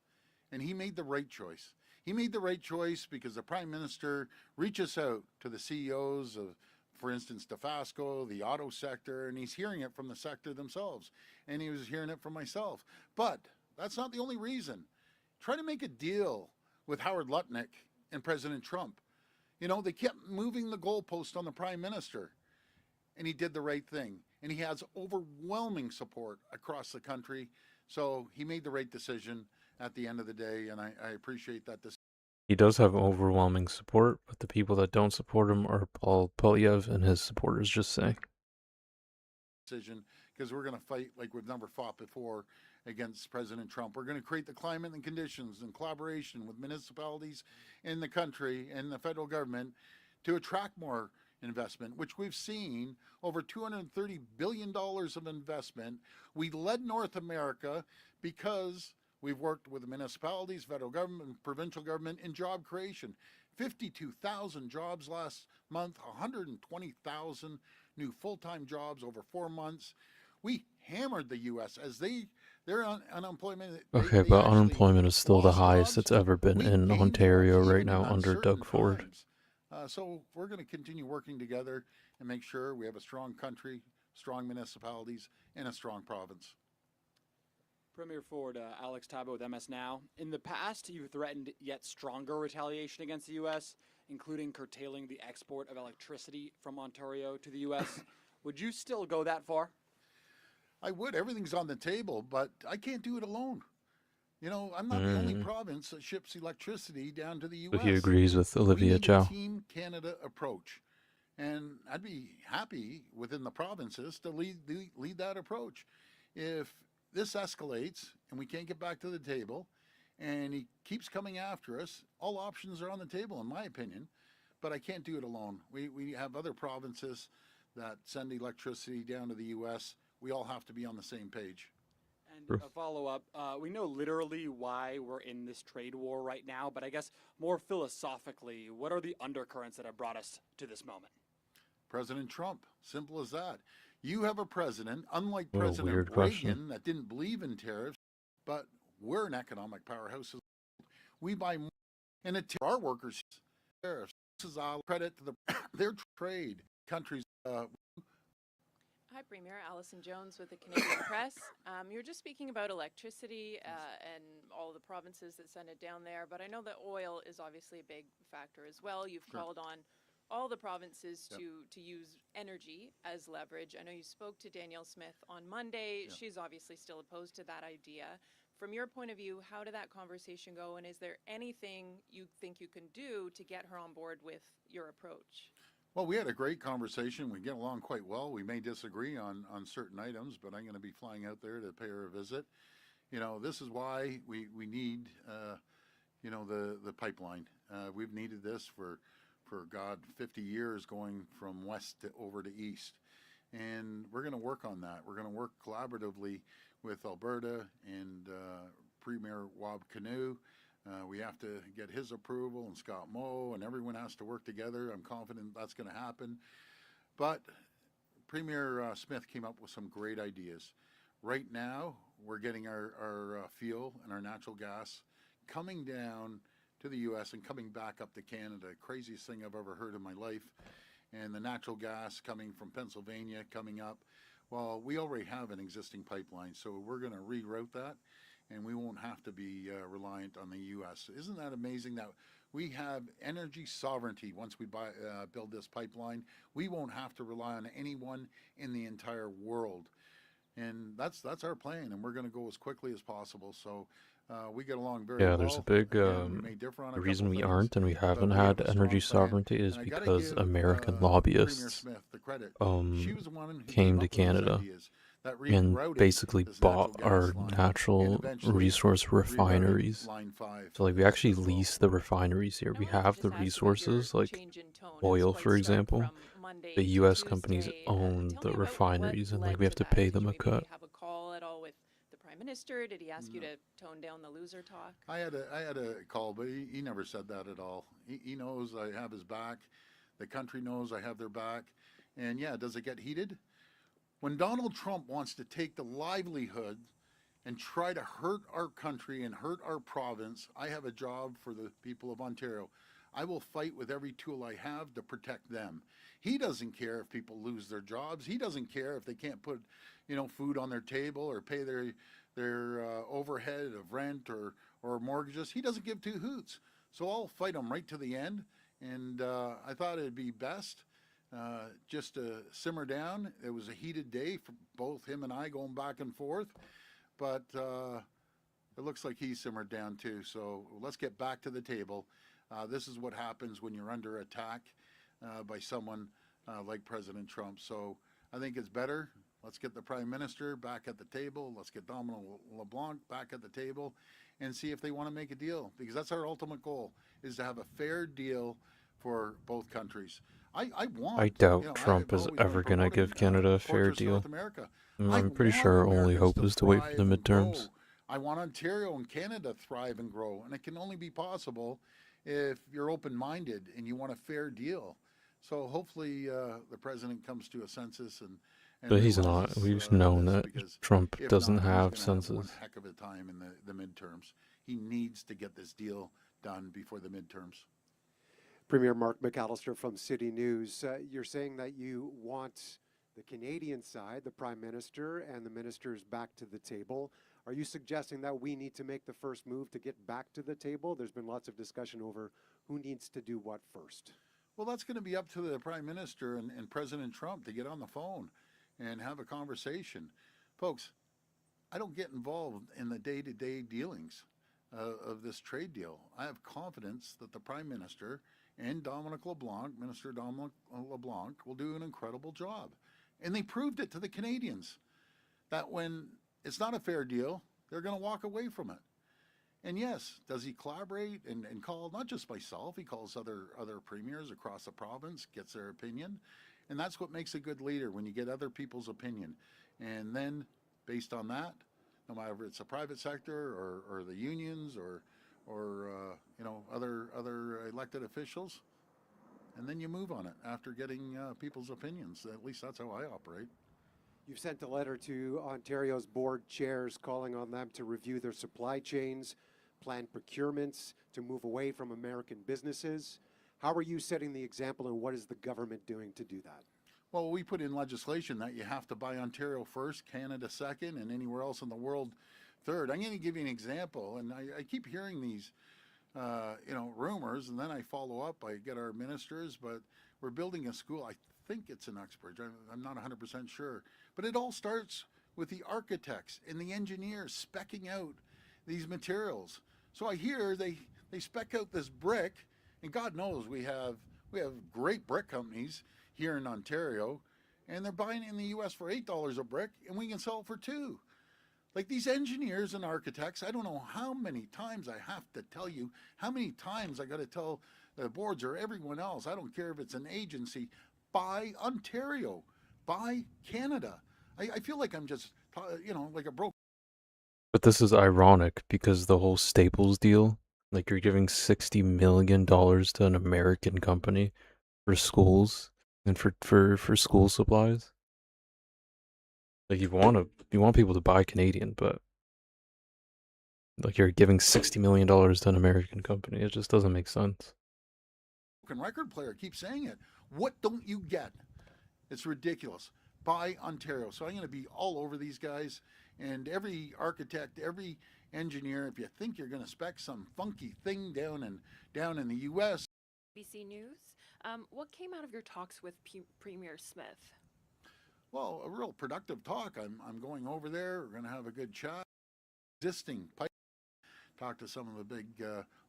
And he made the right choice. He made the right choice because the Prime Minister reaches out to the CEOs of, for instance, Dofasco, the auto sector, and he's hearing it from the sector themselves. And he was hearing it from myself. But that's not the only reason. Try to make a deal with Howard Lutnick and President Trump. You know, they kept moving the goalpost on the Prime Minister, and he did the right thing. And he has overwhelming support across the country. So he made the right decision at the end of the day, and I appreciate that decision. He does have overwhelming support, but the people that don't support him are Paul Poilievre and his supporters, just saying. Because we're going to fight like we've never fought before against President Trump. We're going to create the climate and conditions in collaboration with municipalities in the country and the federal government to attract more investment, which we've seen over $230 billion of investment. We led North America because we've worked with the municipalities, federal government, and provincial government in job creation. 52,000 jobs last month, 120,000 new full-time jobs over 4 months. We hammered the U.S. as their unemployment. Okay, but unemployment is still the highest it's ever been in Ontario right now under Doug Ford. So we're going to continue working together and make sure we have a strong country, strong municipalities, and a strong province. Premier Ford, Alex Tabo with MS Now. In the past, you've threatened yet stronger retaliation against the U.S., including curtailing the export of electricity from Ontario to the U.S. Would you still go that far? I would. Everything's on the table, but I can't do it alone. You know, I'm not the only province that ships electricity down to the U.S. But he agrees with Olivia We need Chow. a Team Canada approach. And I'd be happy within the provinces to lead that approach. If this escalates and we can't get back to the table and he keeps coming after us, all options are on the table, in my opinion. But I can't do it alone. We have other provinces that send electricity down to the U.S. We all have to be on the same page. And a follow-up, we know literally why we're in this trade war right now, but I guess more philosophically, what are the undercurrents that have brought us to this moment? President Trump, simple as that. You have a president, unlike What a President weird Reagan, question. that didn't believe in tariffs, but we're an economic powerhouse. We buy more, and our workers tariffs. This is all credit to their trade countries. Hi, Premier. Alison Jones with the Canadian Press. You were just speaking about electricity and all the provinces that send it down there, but I know that oil is obviously a big factor as well. You've called on all the provinces to use energy as leverage. I know you spoke to Danielle Smith on Monday. She's obviously still opposed to that idea. From your point of view, how did that conversation go, and is there anything you think you can do to get her on board with your approach? Well, we had a great conversation. We get along quite well. We may disagree on certain items, but I'm going to be flying out there to pay her a visit. You know, this is why we need, you know, the pipeline. We've needed this for God, 50 years going from west to over to east. And we're going to work on that. We're going to work collaboratively with Alberta and Premier Wab Kinew. We have to get his approval, and Scott Moe, and everyone has to work together. I'm confident that's going to happen. But Premier Smith came up with some great ideas. Right now, we're getting our fuel and our natural gas coming down to the U.S. and coming back up to Canada. Craziest thing I've ever heard in my life. And the natural gas coming from Pennsylvania coming up. Well, we already have an existing pipeline, so we're going to reroute that, and we won't have to be reliant on the U.S. Isn't that amazing that we have energy sovereignty once we build this pipeline? We won't have to rely on anyone in the entire world. And that's our plan, and we're going to go as quickly as possible. So we get along very Yeah, well. there's a big Again, we may differ on the a reason couple we things, aren't and we but haven't we have had a strong energy plan. sovereignty is And I gotta because give American Premier lobbyists Smith the credit. She was the one who came came to up with those Canada ideas that and rerouted basically this natural bought gas our line and natural eventually resource rerouted refineries. Line 5 So like we actually lease the refineries here. We have the resources, like oil, for example. The U.S. companies own the refineries, and like we have to pay them a cut. Have a call at all with the Prime Minister? Did he ask you to tone down the loser talk? I had a call, but he never said that at all. He knows I have his back. The country knows I have their back. And yeah, does it get heated? When Donald Trump wants to take the livelihood and try to hurt our country and hurt our province, I have a job for the people of Ontario. I will fight with every tool I have to protect them. He doesn't care if people lose their jobs. He doesn't care if they can't put, food on their table or pay their overhead of rent or mortgages. He doesn't give two hoots. So I'll fight him right to the end. And I thought it'd be best just to simmer down. It was a heated day for both him and I going back and forth, but it looks like he simmered down too. So let's get back to the table. This is what happens when you're under attack by someone like President Trump. So I think it's better. Let's get the Prime Minister back at the table. Let's get Dominic LeBlanc back at the table and see if they want to make a deal, because that's our ultimate goal, is to have a fair deal for both countries. I doubt Trump is ever going to give Canada a fair deal. I'm pretty sure our only hope is to wait for the midterms. I want Ontario and Canada to thrive and grow, and it can only be possible if you're open-minded and you want a fair deal. So hopefully the president comes to a census and but he's not. We've known that Trump doesn't have senses. One heck of a time in the midterms. He needs to get this deal done before the midterms. Premier Mark McAllister from City News. You're saying that you want the Canadian side, the Prime Minister and the ministers back to the table. Are you suggesting that we need to make the first move to get back to the table? There's been lots of discussion over who needs to do what first. Well, that's going to be up to the Prime Minister and President Trump to get on the phone and have a conversation. Folks, I don't get involved in the day-to-day dealings of this trade deal. I have confidence that the Prime Minister and Minister Dominic LeBlanc, will do an incredible job. And they proved it to the Canadians, that when it's not a fair deal, they're going to walk away from it. And yes, does he collaborate and call not just myself, he calls other premiers across the province, gets their opinion. And that's what makes a good leader, when you get other people's opinion. And then based on that, no matter if it's a private sector or the unions or other elected officials, and then you move on it after getting people's opinions. At least that's how I operate. You've sent a letter to Ontario's board chairs calling on them to review their supply chains, plan procurements, to move away from American businesses. How are you setting the example, and what is the government doing to do that? Well, we put in legislation that you have to buy Ontario first, Canada second, and anywhere else in the world third. I'm going to give you an example, and I keep hearing these rumors, and then I follow up. I get our ministers, but we're building a school. I think it's in Uxbridge. I'm not 100% sure. But it all starts with the architects and the engineers speccing out these materials. So I hear they spec out this brick, and God knows we have great brick companies here in Ontario, and they're buying it in the U.S. for $8 a brick, and we can sell it for $2. Like these engineers and architects, I don't know how many times I have to tell you, how many times I got to tell the boards or everyone else, I don't care if it's an agency, buy Ontario, buy Canada. I feel like I'm just, like a broke. But this is ironic because the whole Staples deal, like you're giving $60 million to an American company for schools and for school supplies. Like you want people to buy Canadian, but like you're giving $60 million to an American company. It just doesn't make sense. Record player keeps saying it. What don't you get? It's ridiculous. Buy Ontario. So I'm going to be all over these guys, and every architect, every engineer. If you think you're going to spec some funky thing down in the U.S. BC News. What came out of your talks with Premier Smith? Well, a real productive talk. I'm going over there. We're going to have a good chat. Existing pipe. Talk to some of the big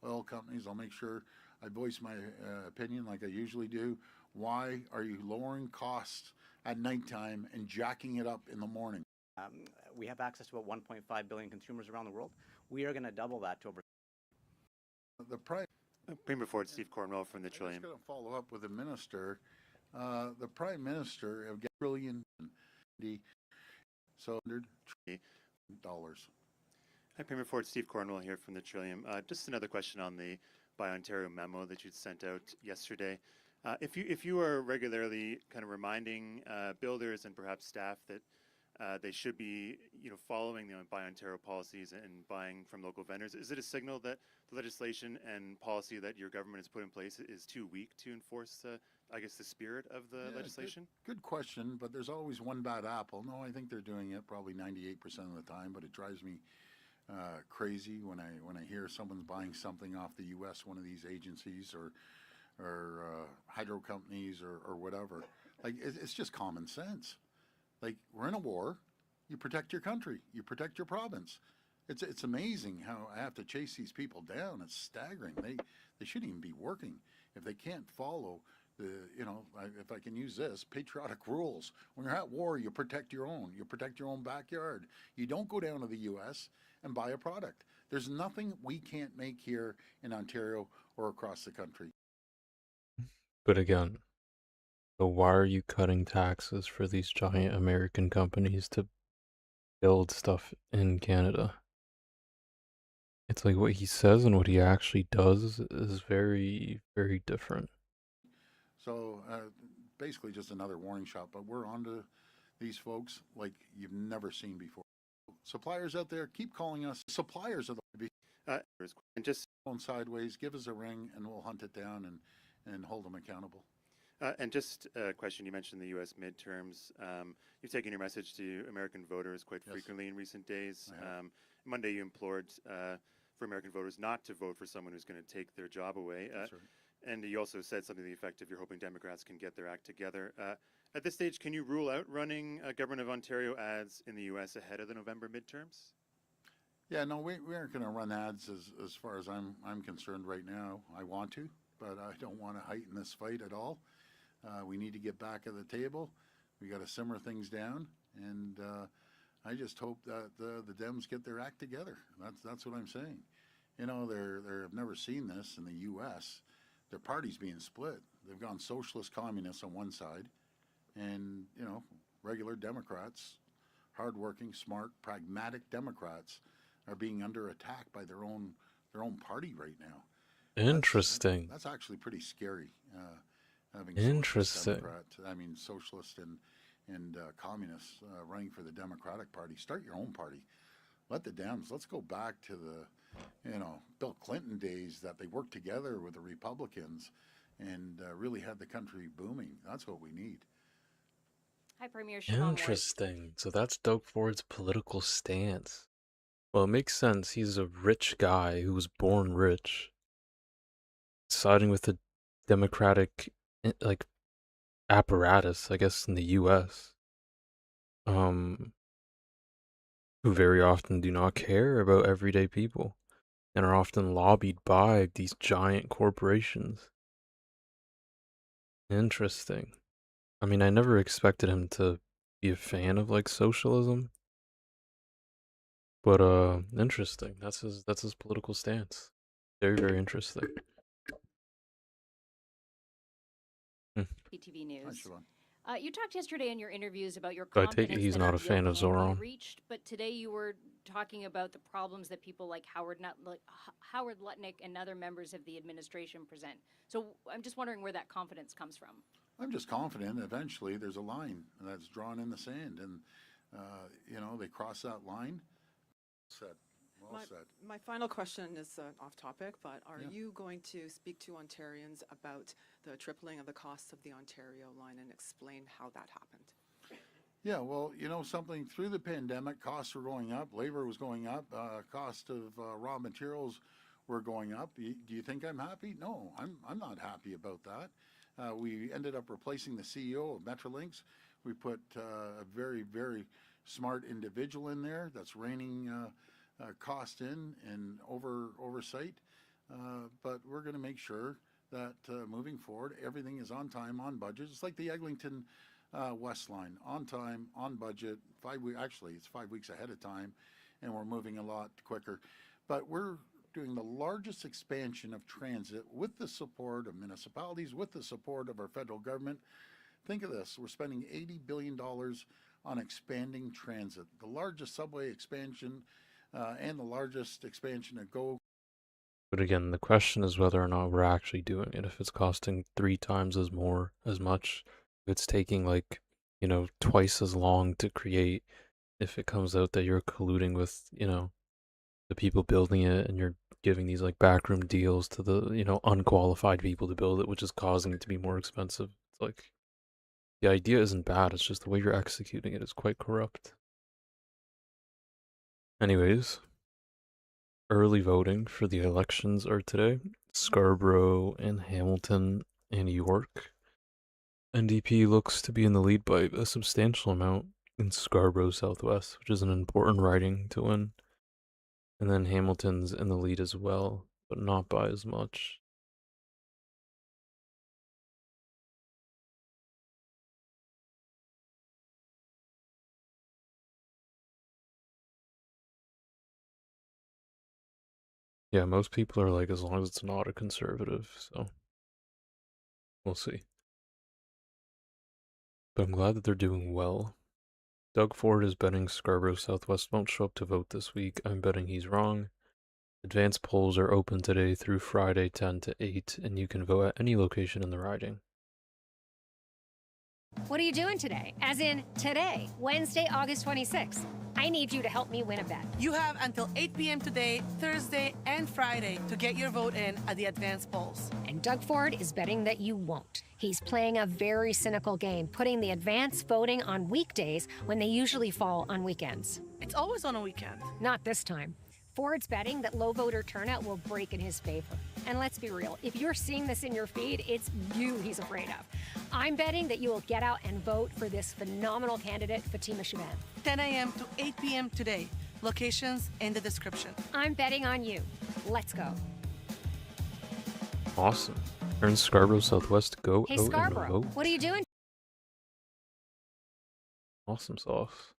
oil companies. I'll make sure I voice my opinion like I usually do. Why are you lowering costs at nighttime and jacking it up in the morning? We have access to about 1.5 billion consumers around the world. We are going to double that to over. The price. Premier Ford, Steve Cornwell from the I'm Trillium. just going to follow up with the minister. The Prime Minister of $1 trillion, so $100 Hi, Premier Ford, Steve Cornwell here from the Trillium. Just another question on the Buy Ontario memo that you'd sent out yesterday. If you are regularly kind of reminding builders and perhaps staff that they should be, following the Buy Ontario policies and buying from local vendors, is it a signal that the legislation and policy that your government has put in place is too weak to enforce, I guess, the spirit of the legislation? Good question, but there's always one bad apple. No, I think they're doing it probably 98% of the time, but it drives me crazy when I hear someone's buying something off the U.S. one of these agencies or hydro companies or whatever. Like it's just common sense. Like we're in a war, you protect your country, you protect your province. It's amazing how I have to chase these people down. It's staggering. They shouldn't even be working if they can't follow the if I can use this patriotic rules. When you're at war, you protect your own. You protect your own backyard. You don't go down to the U.S. and buy a product. There's nothing we can't make here in Ontario or across the country. But again, so why are you cutting taxes for these giant American companies to build stuff in Canada? It's like what he says and what he actually does is very, very different. So basically just another warning shot, but we're onto these folks like you've never seen before. Suppliers out there, keep calling us. Suppliers are the and just going sideways, give us a ring and we'll hunt it down and hold them accountable. And just a question, you mentioned the U.S. midterms. You've taken your message to American voters quite frequently in recent days. Monday you implored for American voters not to vote for someone who's going to take their job away. That's right. And you also said something to the effect of you're hoping Democrats can get their act together. At this stage, can you rule out running Government of Ontario ads in the U.S. ahead of the November midterms? Yeah, no, we aren't going to run ads as far as I'm concerned right now. I want to, but I don't want to heighten this fight at all. We need to get back at the table. We got to simmer things down, and I just hope that the Dems get their act together. That's what I'm saying. They've never seen this in the U.S. Their party's being split. They've gone socialist communists on one side, and regular Democrats, hardworking, smart, pragmatic Democrats, are being under attack by their own party right now. Interesting. That's actually pretty scary. Having Interesting. Socialist and communists running for the Democratic Party. Start your own party. Let the Dems. Let's go back to the Bill Clinton days that they worked together with the Republicans and really had the country booming. That's what we need. Hi, Premier Siobhan Interesting. So that's Doug Ford's political stance. Well, it makes sense. He's a rich guy who was born rich, siding with the Democratic apparatus, I guess, in the U.S. Who very often do not care about everyday people and are often lobbied by these giant corporations. Interesting. I mean, I never expected him to be a fan of socialism. But interesting. That's his political stance. Very, very interesting. PTV News. Hi, You talked yesterday in your interviews about your I confidence take it he's that not a a fan deal of can be Zoran. reached, but today you were talking about the problems that people like Howard Lutnick and other members of the administration present. So I'm just wondering where that confidence comes from. I'm just confident eventually there's a line that's drawn in the sand, and they cross that line. Well said. My final question is off topic, but are you going to speak to Ontarians about the tripling of the cost of the Ontario line and explain how that happened? Yeah, well, something through the pandemic, costs were going up, labor was going up, cost of raw materials were going up. Do you think I'm happy? No, I'm not happy about that. We ended up replacing the CEO of Metrolinx We put a very, very smart individual in there that's reining cost in and oversight. But we're going to make sure that moving forward, everything is on time, on budget. It's like the Eglinton West Line, on time, on budget. Actually, it's 5 weeks ahead of time, and we're moving a lot quicker. But we're doing the largest expansion of transit with the support of municipalities, with the support of our federal government. Think of this, we're spending $80 billion on expanding transit, the largest subway expansion and the largest expansion of GO. But again, the question is whether or not we're actually doing it. If it's costing 3 times as much, if it's taking like, twice as long to create, if it comes out that you're colluding with, the people building it and you're giving these like backroom deals to the, unqualified people to build it, which is causing it to be more expensive. It's like, the idea isn't bad, it's just the way you're executing it is quite corrupt. Anyways, early voting for the elections are today. Scarborough and Hamilton and York. NDP looks to be in the lead by a substantial amount in Scarborough Southwest, which is an important riding to win. And then Hamilton's in the lead as well, but not by as much. Yeah, most people are like, as long as it's not a conservative, so we'll see. But I'm glad that they're doing well. Doug Ford is betting Scarborough Southwest won't show up to vote this week. I'm betting he's wrong. Advanced polls are open today through Friday 10 to 8, and you can vote at any location in the riding. What are you doing today? As in today, Wednesday, August 26th. I need you to help me win a bet. You have until 8 p.m. today, Thursday, and Friday to get your vote in at the advanced polls. And Doug Ford is betting that you won't. He's playing a very cynical game, putting the advance voting on weekdays when they usually fall on weekends. It's always on a weekend. Not this time. Ford's betting that low voter turnout will break in his favor. And let's be real, if you're seeing this in your feed, it's you he's afraid of. I'm betting that you will get out and vote for this phenomenal candidate, Fatima Chaban. 10 a.m. to 8 p.m. today. Locations in the description. I'm betting on you. Let's go. Awesome. Turn Scarborough Southwest to go Hey, out Scarborough, and vote. what are you doing? Awesome sauce.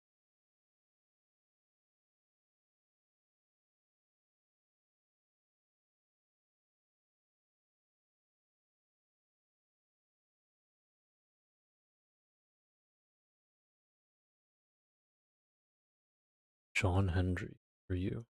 John Hendry, for you.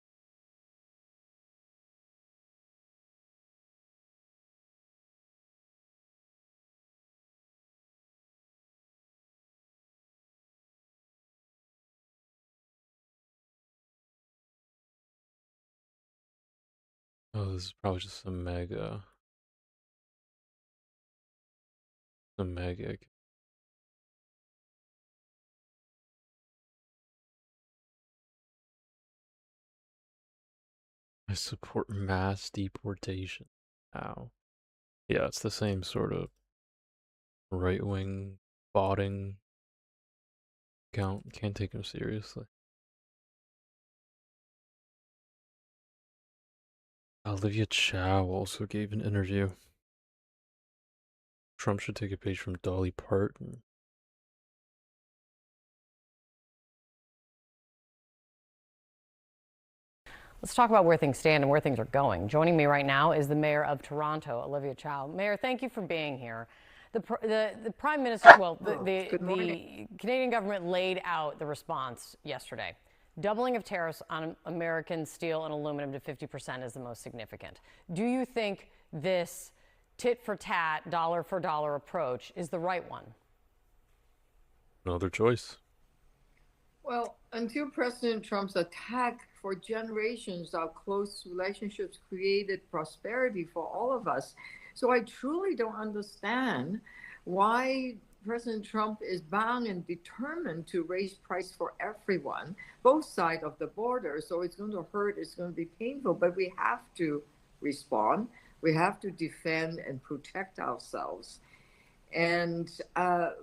Oh, this is probably just some mega. Some mega. I support mass deportation. Ow. Yeah, it's the same sort of right-wing botting account. Can't take him seriously. Olivia Chow also gave an interview. Trump should take a page from Dolly Parton. Let's talk about where things stand and where things are going. Joining me right now is the mayor of Toronto, Olivia Chow. Mayor, thank you for being here. The Prime Minister, well, the Canadian government laid out the response yesterday. Doubling of tariffs on American steel and aluminum to 50% is the most significant. Do you think this tit-for-tat, dollar-for-dollar approach is the right one? No other choice. Well, until President Trump's attack for generations, our close relationships created prosperity for all of us. So I truly don't understand why President Trump is bound and determined to raise price for everyone, both sides of the border. So it's going to hurt, it's going to be painful, but we have to respond. We have to defend and protect ourselves. And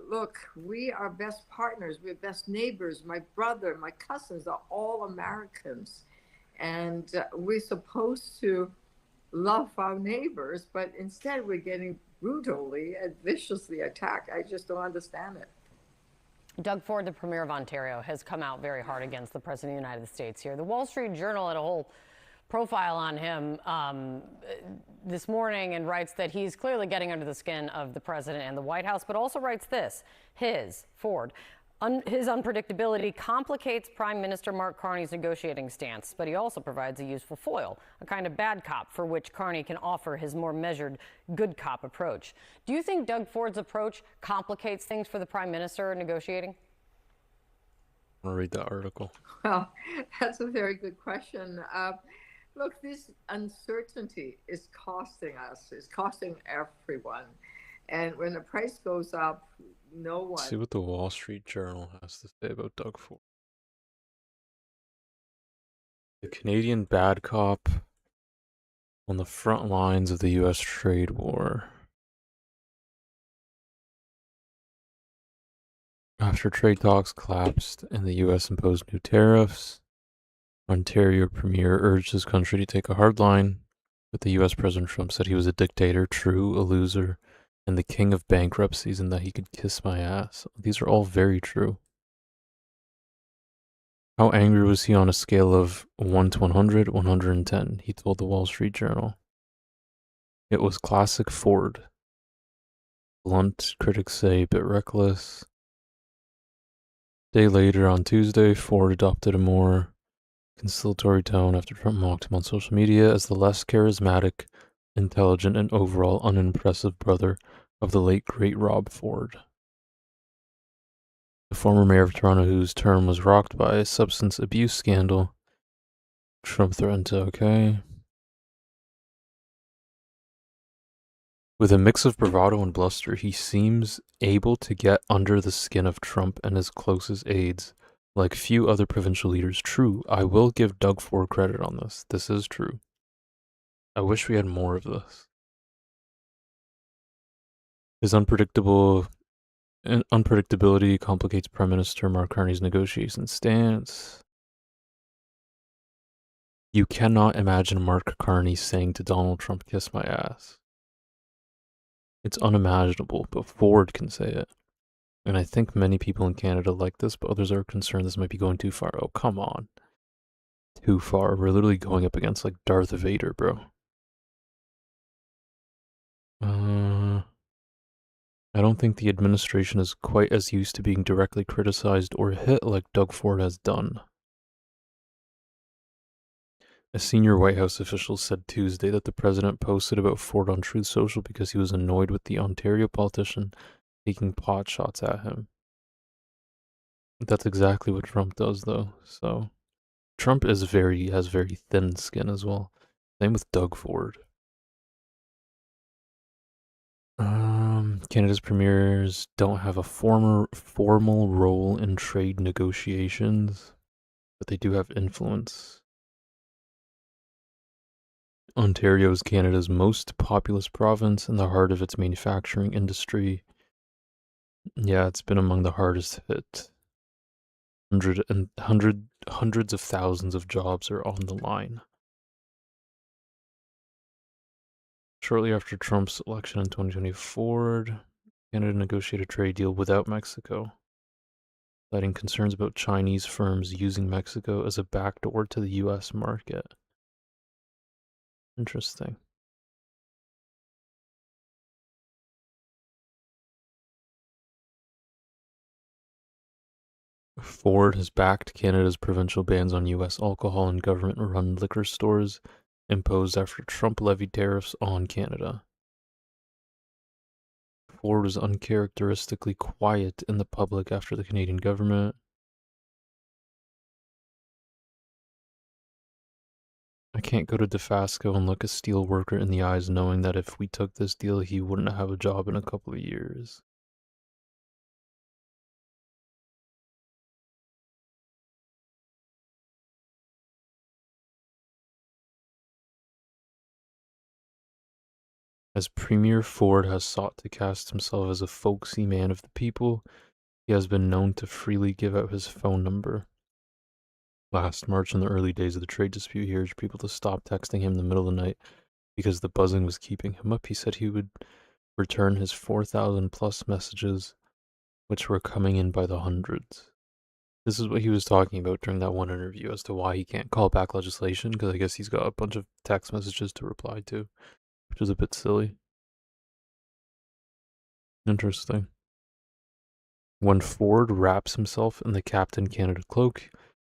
look, we are best partners, we're best neighbors. My brother, my cousins are all Americans. And we're supposed to love our neighbors, but instead we're getting brutally and viciously attacked. I just don't understand it. Doug Ford, the Premier of Ontario, has come out very hard against the President of the United States here. The Wall Street Journal had a whole profile on him this morning and writes that he's clearly getting under the skin of the President and the White House, but also writes this, Ford, his unpredictability complicates Prime Minister Mark Carney's negotiating stance, but he also provides a useful foil, a kind of bad cop for which Carney can offer his more measured good cop approach. Do you think Doug Ford's approach complicates things for the Prime Minister in negotiating? I want to read that article. Well, that's a very good question. Look, this uncertainty is costing us, it's costing everyone. And when the price goes up, no one. Let's see what the Wall Street Journal has to say about Doug Ford. The Canadian bad cop on the front lines of the U.S. trade war. After trade talks collapsed and the U.S. imposed new tariffs, Ontario Premier urged his country to take a hard line, but the U.S. President Trump said he was a dictator, true, a loser, and the king of bankruptcies, and that he could kiss my ass. These are all very true. How angry was he on a scale of 1 to 100? 110, he told the Wall Street Journal. It was classic Ford. Blunt, critics say, a bit reckless. A day later, on Tuesday, Ford adopted a more conciliatory tone after Trump mocked him on social media as the less charismatic, intelligent, and overall unimpressive brother of the late great Rob Ford. The former mayor of Toronto, whose term was rocked by a substance abuse scandal, Trump threatened to, With a mix of bravado and bluster, he seems able to get under the skin of Trump and his closest aides, like few other provincial leaders. True, I will give Doug Ford credit on this. This is true. I wish we had more of this. His unpredictability complicates Prime Minister Mark Carney's negotiation stance. You cannot imagine Mark Carney saying to Donald Trump, kiss my ass. It's unimaginable, but Ford can say it. And I think many people in Canada like this, but others are concerned this might be going too far. Oh, come on. Too far. We're literally going up against, like, Darth Vader, bro. I don't think the administration is quite as used to being directly criticized or hit like Doug Ford has done. A senior White House official said Tuesday that the president posted about Ford on Truth Social because he was annoyed with the Ontario politician taking pot shots at him. That's exactly what Trump does, though. So Trump has very thin skin as well. Same with Doug Ford. Canada's premiers don't have a formal role in trade negotiations, but they do have influence. Ontario is Canada's most populous province in the heart of its manufacturing industry. Yeah, it's been among the hardest hit. Hundreds of thousands of jobs are on the line. Shortly after Trump's election in 2024, Canada negotiated a trade deal without Mexico, citing concerns about Chinese firms using Mexico as a backdoor to the U.S. market. Interesting. Ford has backed Canada's provincial bans on U.S. alcohol and government-run liquor stores imposed after Trump levied tariffs on Canada. Ford was uncharacteristically quiet in the public after the Canadian government. I can't go to Dofasco and look a steel worker in the eyes knowing that if we took this deal, he wouldn't have a job in a couple of years. As Premier Ford has sought to cast himself as a folksy man of the people, he has been known to freely give out his phone number. Last March, in the early days of the trade dispute, he urged people to stop texting him in the middle of the night because the buzzing was keeping him up. He said he would return his 4,000 plus messages, which were coming in by the hundreds. This is what he was talking about during that one interview as to why he can't call back legislation, because I guess he's got a bunch of text messages to reply to, which is a bit silly. Interesting. When Ford wraps himself in the Captain Canada cloak,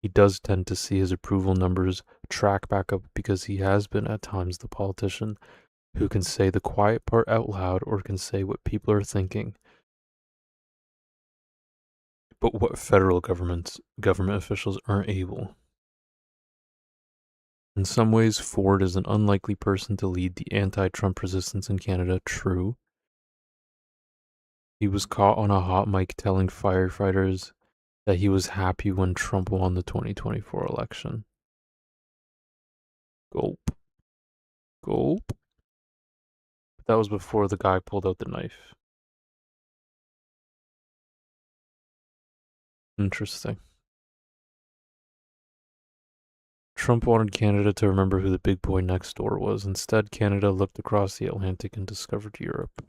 he does tend to see his approval numbers track back up because he has been at times the politician who can say the quiet part out loud or can say what people are thinking. But what federal government officials aren't able. In some ways, Ford is an unlikely person to lead the anti-Trump resistance in Canada, true. He was caught on a hot mic telling firefighters that he was happy when Trump won the 2024 election. Gulp. Gulp. But that was before the guy pulled out the knife. Interesting. Trump wanted Canada to remember who the big boy next door was. Instead, Canada looked across the Atlantic and discovered Europe.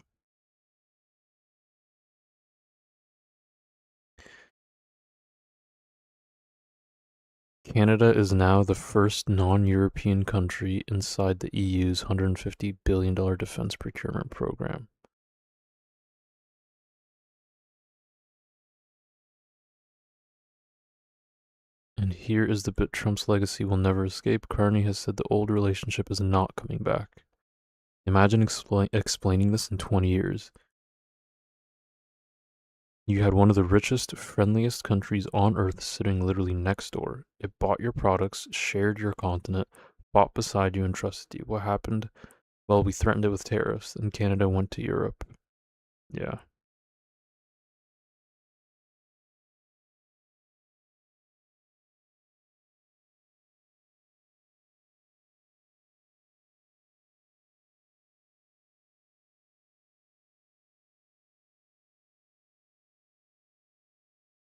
Canada is now the first non-European country inside the EU's $150 billion defense procurement program. And here is the bit Trump's legacy will never escape. Carney has said the old relationship is not coming back. Imagine explaining this in 20 years. You had one of the richest, friendliest countries on earth sitting literally next door. It bought your products, shared your continent, fought beside you, and trusted you. What happened? Well, we threatened it with tariffs, and Canada went to Europe. Yeah.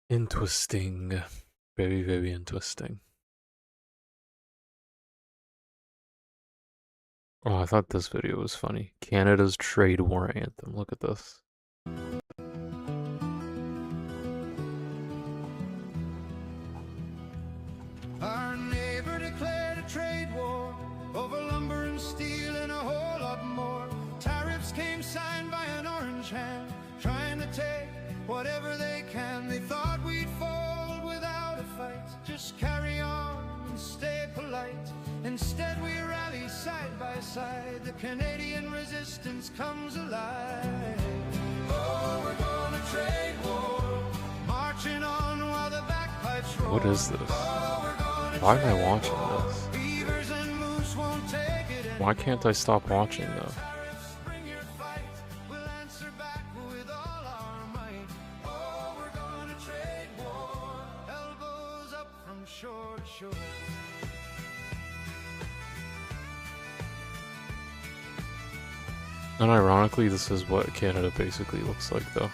Interesting. Very, very interesting. Oh, I thought this video was funny. Canada's trade war anthem. Look at this. Our neighbor declared a trade war over lumber and steel and a whole lot more. Tariffs came signed by an orange hand, trying to take whatever they can. They thought we'd fold without a fight, just carry on and stay polite. Instead we rally side by side, the Canadian resistance comes alive. Oh, we're gonna trade war, marching on while the bagpipes roar. What is this? Why am I watching this? Why can't I stop watching though? And ironically, this is what Canada basically looks like though.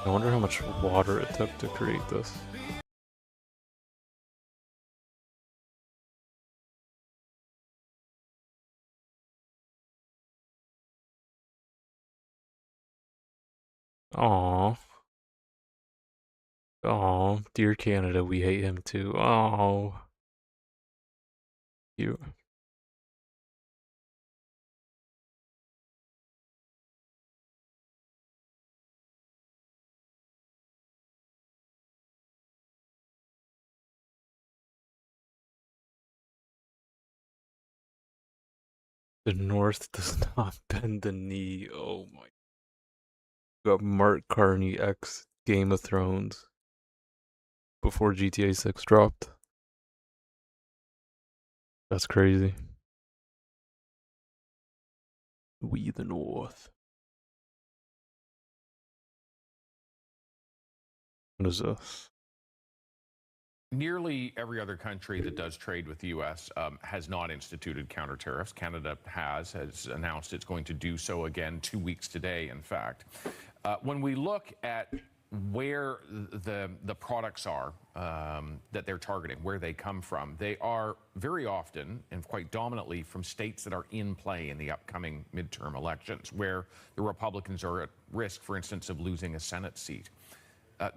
I wonder how much water it took to create this. Aww. Aww, dear Canada, we hate him too. Aww. You. The North does not bend the knee. Oh my. You got Mark Carney ex Game of Thrones before GTA 6 dropped. That's crazy. We the North. What is this? Nearly every other country that does trade with the U.S. Has not instituted counter tariffs. Canada has announced it's going to do so again 2 weeks today, in fact. When we look at where the products are that they're targeting, where they come from, they are very often and quite dominantly from states that are in play in the upcoming midterm elections, where the Republicans are at risk, for instance, of losing a Senate seat.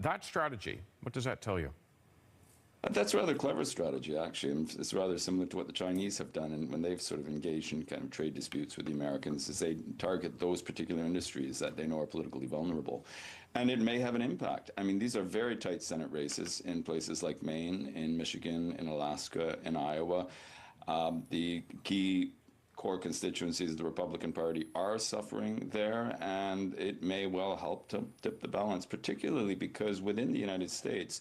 That strategy, what does that tell you? That's a rather clever strategy, actually, and it's rather similar to what the Chinese have done, and when they've sort of engaged in kind of trade disputes with the Americans, is they target those particular industries that they know are politically vulnerable, and it may have an impact. I mean, these are very tight Senate races in places like Maine, in Michigan, in Alaska, in Iowa. The key core constituencies of the Republican Party are suffering there, and it may well help to tip the balance, particularly because within the United States,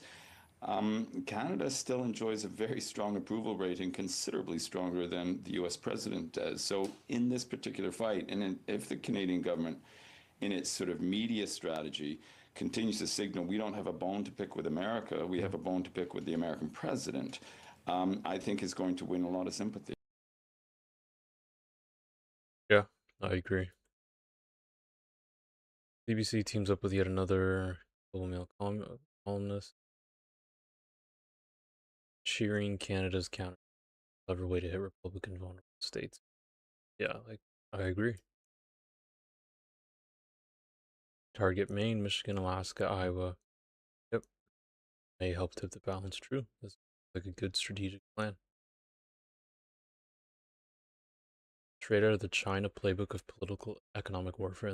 Canada still enjoys a very strong approval rating, considerably stronger than the US president does. So in this particular fight, and if the Canadian government, in its sort of media strategy, continues to signal we don't have a bone to pick with America, we have a bone to pick with the American president, I think is going to win a lot of sympathy. Yeah, I agree. BBC teams up with yet another Global Mail columnist, cheering Canada's counter clever way to hit Republican vulnerable states. Yeah, like I agree. Target Maine, Michigan, Alaska, Iowa. Yep. May help tip the balance. True. That's like a good strategic plan. Straight out of the China playbook of political economic warfare,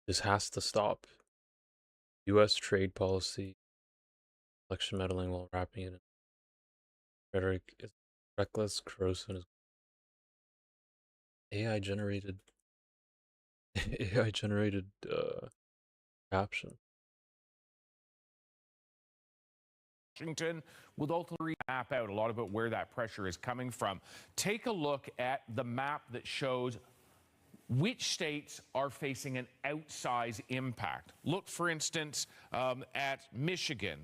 this has to stop. US trade policy, election meddling while wrapping it in rhetoric is reckless, corrosive, and AI generated AI generated caption. Washington will ultimately map out a lot about where that pressure is coming from. Take a look at the map that shows which states are facing an outsized impact. Look, for instance, at Michigan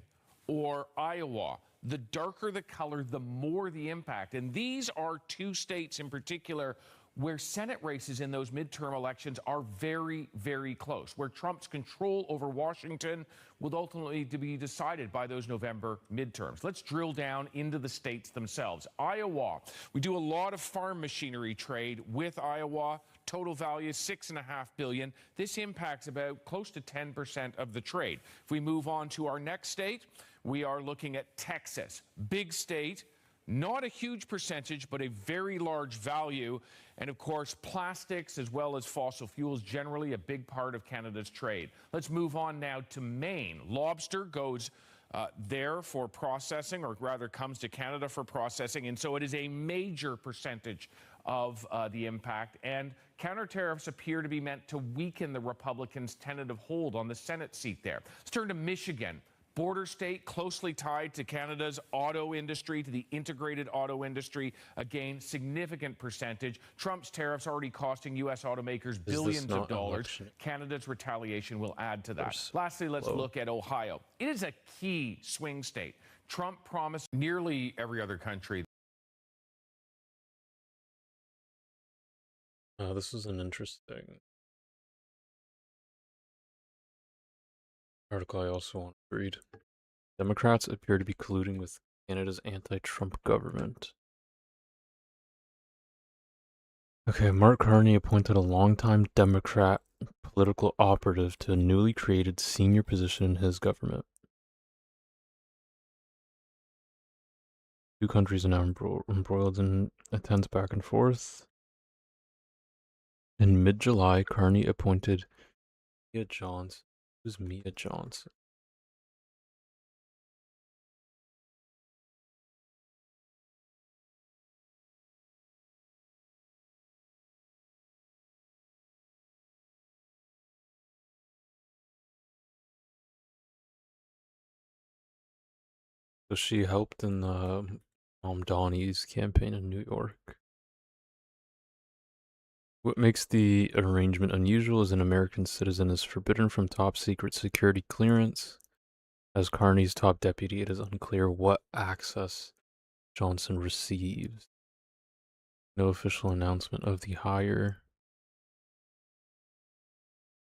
or Iowa. The darker the color, the more the impact. And these are two states in particular where Senate races in those midterm elections are very, very close, where Trump's control over Washington will ultimately be decided by those November midterms. Let's drill down into the states themselves. Iowa, we do a lot of farm machinery trade with Iowa. Total value $6.5 billion. This impacts about close to 10% of the trade. If we move on to our next state, we are looking at Texas. Big state, not a huge percentage, but a very large value. And of course, plastics as well as fossil fuels, generally a big part of Canada's trade. Let's move on now to Maine. Lobster goes there for processing, or rather comes to Canada for processing. And so it is a major percentage of the impact. And counter tariffs appear to be meant to weaken the Republicans' tentative hold on the Senate seat there. Let's turn to Michigan. Border state, closely tied to Canada's auto industry, to the integrated auto industry. Again, significant percentage. Trump's tariffs already costing U.S. automakers billions of dollars. Canada's retaliation will add to that. Lastly, let's look at Ohio. It is a key swing state. Trump promised nearly every other country. This is an interesting article I also want to read. Democrats appear to be colluding with Canada's anti-Trump government. Okay, Mark Carney appointed a longtime Democrat political operative to a newly created senior position in his government. Two countries are now embroiled in a tense back and forth. In mid-July, Carney appointed Mia Johnson. Who's Mia Johnson? So she helped in Donnie's campaign in New York. What makes the arrangement unusual is an American citizen is forbidden from top secret security clearance. As Carney's top deputy, it is unclear what access Johnson receives. No official announcement of the hire.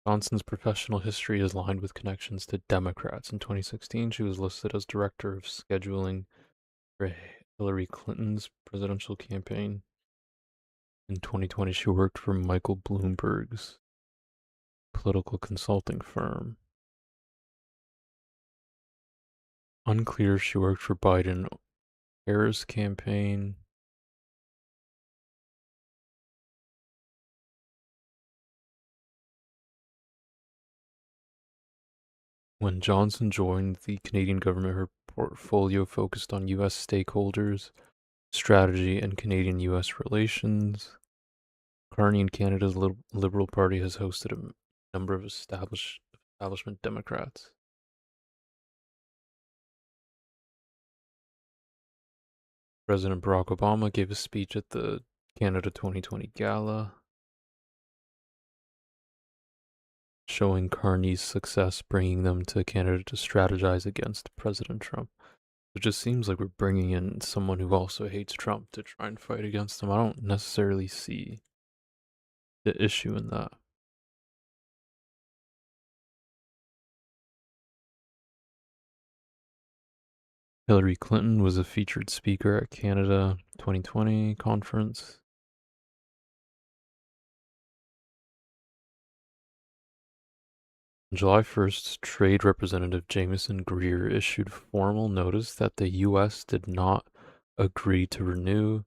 Johnson's professional history is lined with connections to Democrats. In 2016, she was listed as director of scheduling for Hillary Clinton's presidential campaign. In 2020, she worked for Michael Bloomberg's political consulting firm. Unclear if she worked for Biden Harris campaign. When Johnson joined the Canadian government, her portfolio focused on U.S. stakeholders, strategy, and Canadian-U.S. relations. Carney in Canada's Liberal Party has hosted a number of establishment Democrats. President Barack Obama gave a speech at the Canada 2020 Gala, showing Carney's success bringing them to Canada to strategize against President Trump. It just seems like we're bringing in someone who also hates Trump to try and fight against him. I don't necessarily see the issue in that. Hillary Clinton was a featured speaker at Canada 2020 conference. On July 1st, Trade Representative Jameson Greer issued formal notice that the U.S. did not agree to renew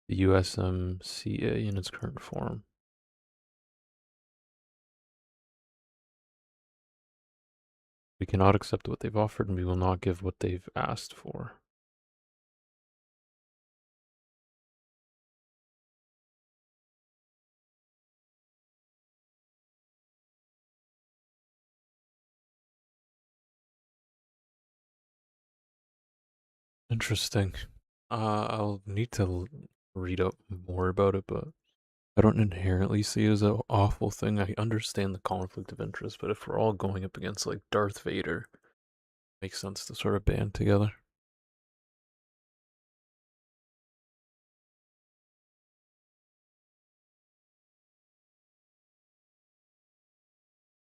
the USMCA in its current form. We cannot accept what they've offered, and we will not give what they've asked for. Interesting. I'll need to read up more about it, but I don't inherently see it as an awful thing. I understand the conflict of interest, but if we're all going up against like Darth Vader, it makes sense to sort of band together.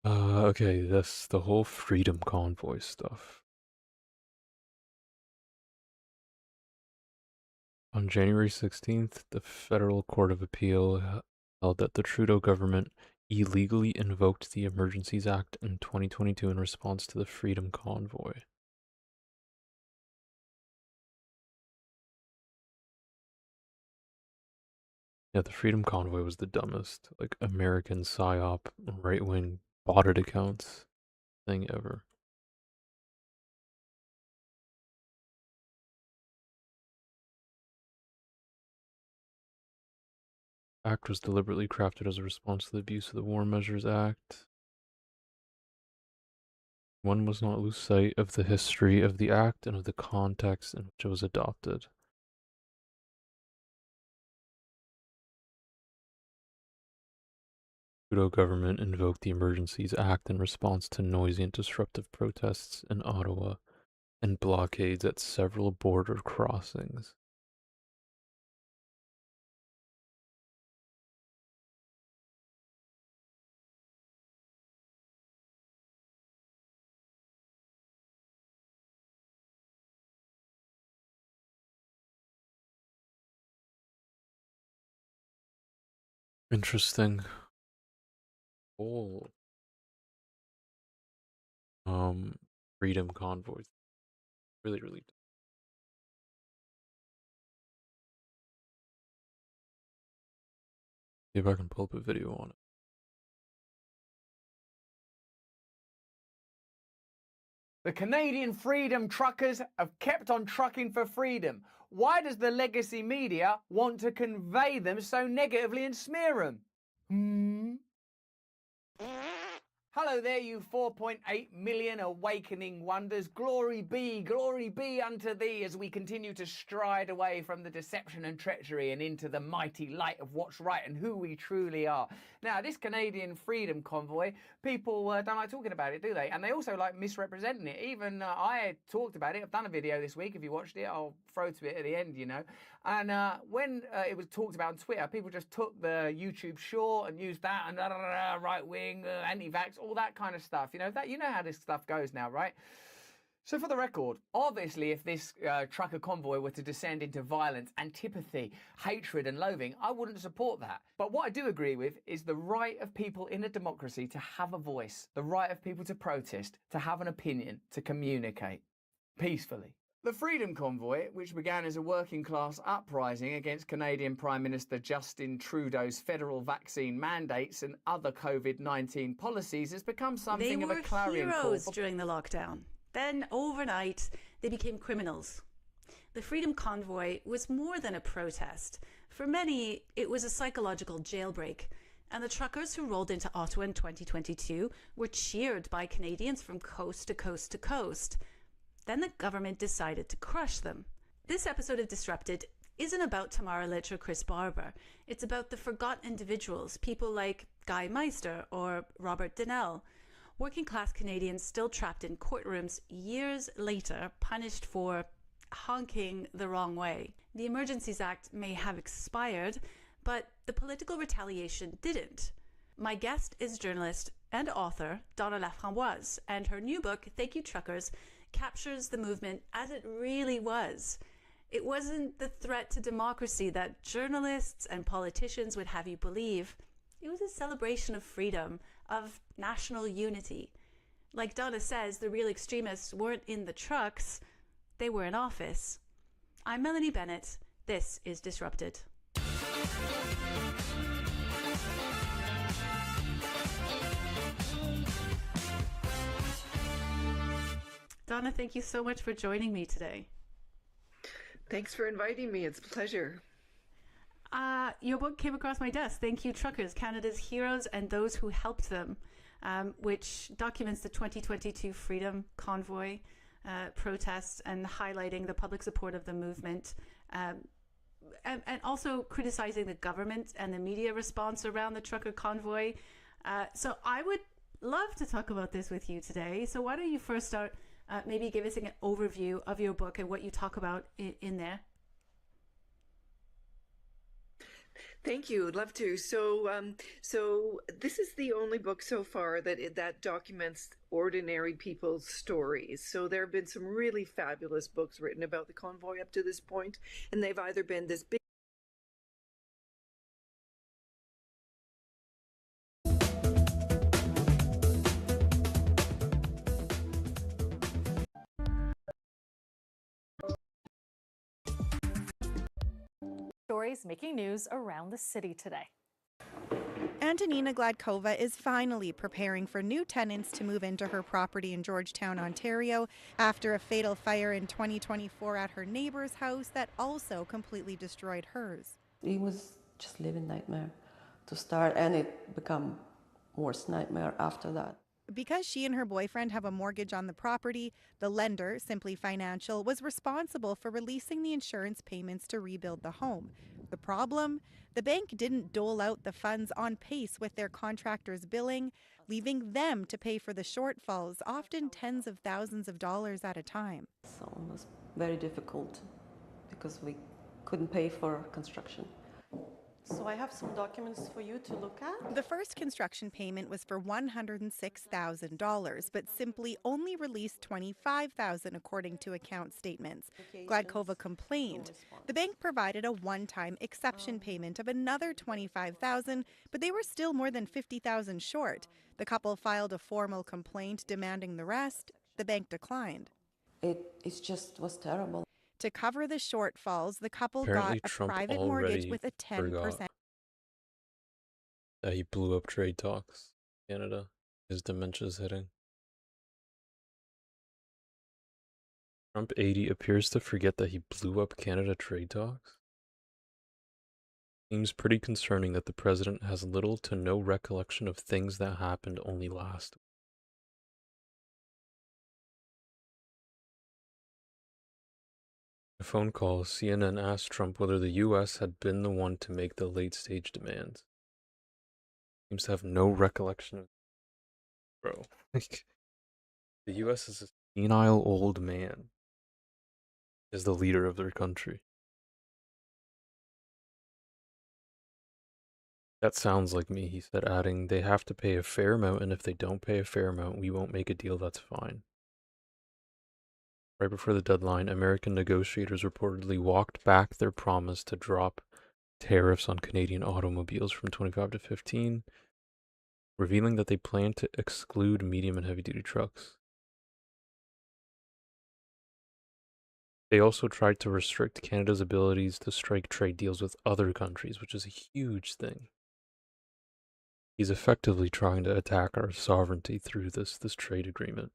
Okay, that's the whole Freedom Convoy stuff. On January 16th, the Federal Court of Appeal held that the Trudeau government illegally invoked the Emergencies Act in 2022 in response to the Freedom Convoy. Yeah, the Freedom Convoy was the dumbest, like, American PSYOP, right-wing botted accounts thing ever. Act was deliberately crafted as a response to the abuse of the War Measures Act. One must not lose sight of the history of the act and of the context in which it was adopted. Trudeau government invoked the Emergencies Act in response to noisy and disruptive protests in Ottawa and blockades at several border crossings. Interesting. Oh. Freedom convoys. Really, really. See if I can pull up a video on it. The Canadian Freedom Truckers have kept on trucking for freedom. Why does the legacy media want to convey them so negatively and smear them? Hello there, you 4.8 million awakening wonders. Glory be unto thee as we continue to stride away from the deception and treachery and into the mighty light of what's right and who we truly are. Now, this Canadian Freedom Convoy, people don't like talking about it, do they? And they also like misrepresenting it. Even I talked about it. I've done a video this week. If you watched it, I'll throw to it at the end, you know. And when it was talked about on Twitter, people just took the YouTube short and used that and right wing, anti-vax, all that kind of stuff. You know how this stuff goes now, right? So for the record, obviously if this trucker convoy were to descend into violence, antipathy, hatred and loathing, I wouldn't support that. But what I do agree with is the right of people in a democracy to have a voice, the right of people to protest, to have an opinion, to communicate peacefully. The Freedom Convoy, which began as a working-class uprising against Canadian Prime Minister Justin Trudeau's federal vaccine mandates and other COVID-19 policies, has become something of a clarion call. They were heroes during the lockdown. Then, overnight, they became criminals. The Freedom Convoy was more than a protest. For many, it was a psychological jailbreak. And the truckers who rolled into Ottawa in 2022 were cheered by Canadians from coast to coast to coast. Then the government decided to crush them. This episode of Disrupted isn't about Tamara Litch or Chris Barber. It's about the forgotten individuals, people like Guy Meister or Robert Donnell. Working class Canadians still trapped in courtrooms years later, punished for honking the wrong way. The Emergencies Act may have expired, but the political retaliation didn't. My guest is journalist and author Donna Laframboise, and her new book, Thank You Truckers, captures the movement as it really was. It wasn't the threat to democracy that journalists and politicians would have you believe. It was a celebration of freedom, of national unity. Like Donna says, the real extremists weren't in the trucks, they were in office. I'm Melanie Bennett. This is Disrupted. Donna, thank you so much for joining me today. Thanks for inviting me. It's a pleasure. Your book came across my desk, Thank You Truckers, Canada's Heroes and Those Who Helped Them, which documents the 2022 Freedom Convoy protests and highlighting the public support of the movement, and also criticizing the government and the media response around the trucker convoy. So I would love to talk about this with you today. So why don't you first start maybe give us an overview of your book and what you talk about in there? Thank you. I'd love to. So this is the only book so far that documents ordinary people's stories. So there have been some really fabulous books written about the convoy up to this point, and they've either been this big stories making news around the city today. Antonina Gladkova is finally preparing for new tenants to move into her property in Georgetown, Ontario, after a fatal fire in 2024 at her neighbor's house that also completely destroyed hers. It was just living nightmare to start, and it became worse nightmare after that. Because she and her boyfriend have a mortgage on the property, the lender, Simply Financial, was responsible for releasing the insurance payments to rebuild the home. The problem? The bank didn't dole out the funds on pace with their contractors' billing, leaving them to pay for the shortfalls, often tens of thousands of dollars at a time. So it was very difficult because we couldn't pay for construction. So I have some documents for you to look at. The first construction payment was for $106,000, but Simply only released $25,000 according to account statements. Gladkova complained. The bank provided a one-time exception payment of another $25,000, but they were still more than $50,000 short. The couple filed a formal complaint demanding the rest. The bank declined. It just was terrible. To cover the shortfalls, the couple Apparently got a Trump private mortgage already with a 10%. forgot that he blew up trade talks in Canada. His dementia's hitting. Trump 80 appears to forget that he blew up Canada trade talks. Seems pretty concerning that the president has little to no recollection of things that happened only last week. In a phone call, CNN asked Trump whether the U.S. had been the one to make the late-stage demands. Seems to have no recollection of. Bro, like, the U.S. is a senile old man. Is the leader of their country. That sounds like me, he said, adding, they have to pay a fair amount, and if they don't pay a fair amount, we won't make a deal that's fine. Right before the deadline, American negotiators reportedly walked back their promise to drop tariffs on Canadian automobiles from 25 to 15, revealing that they plan to exclude medium and heavy-duty trucks. They also tried to restrict Canada's abilities to strike trade deals with other countries, which is a huge thing. He's effectively trying to attack our sovereignty through this trade agreement.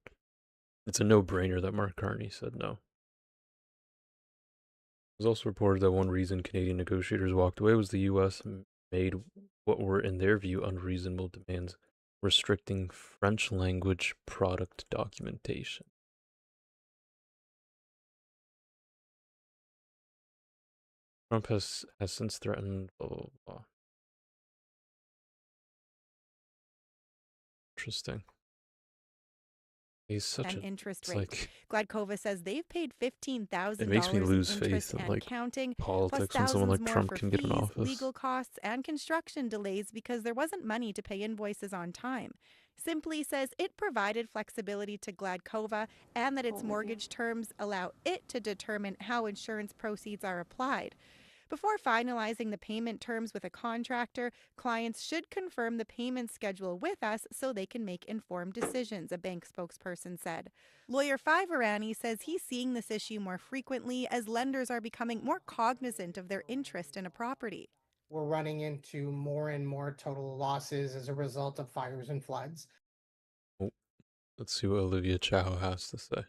It's a no-brainer that Mark Carney said no. It was also reported that one reason Canadian negotiators walked away was the U.S. made what were, in their view, unreasonable demands, restricting French-language product documentation. Trump has since threatened blah, blah, blah. Interesting. He's such an a interest it's rate. like Gladkova says they've paid it $15,000 makes me in lose interest faith in and like counting, plus politics when someone thousands like more Trump for can get in fees, office. legal costs, and construction delays because there wasn't money to pay invoices on time. Simply says it provided flexibility to Gladkova and that its mortgage terms allow it to determine how insurance proceeds are applied. Before finalizing the payment terms with a contractor, clients should confirm the payment schedule with us so they can make informed decisions, a bank spokesperson said. Lawyer Fiverani says he's seeing this issue more frequently as lenders are becoming more cognizant of their interest in a property. We're running into more and more total losses as a result of fires and floods. Oh, let's see what Olivia Chow has to say.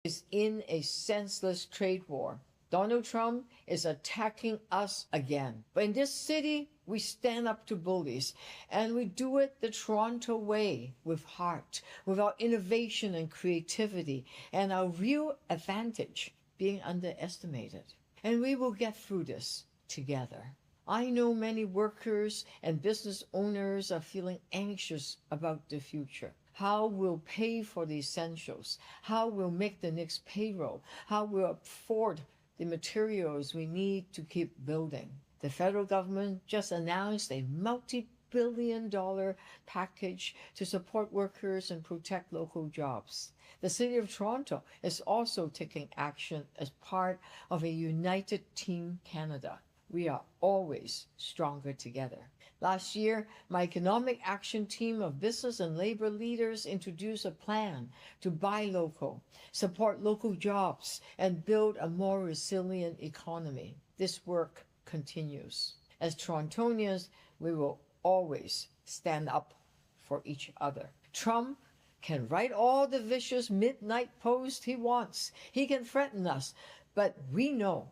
Is in a senseless trade war. Donald Trump is attacking us again. But in this city, we stand up to bullies, and we do it the Toronto way, with heart, with our innovation and creativity, and our real advantage being underestimated. And we will get through this together. I know many workers and business owners are feeling anxious about the future. How we'll pay for the essentials, how we'll make the next payroll, how we'll afford the materials we need to keep building. The federal government just announced a multi-billion-dollar package to support workers and protect local jobs. The City of Toronto is also taking action as part of a United Team Canada. We are always stronger together. Last year, my economic action team of business and labor leaders introduced a plan to buy local, support local jobs, and build a more resilient economy. This work continues. As Torontonians, we will always stand up for each other. Trump can write all the vicious midnight posts he wants. He can threaten us, but we know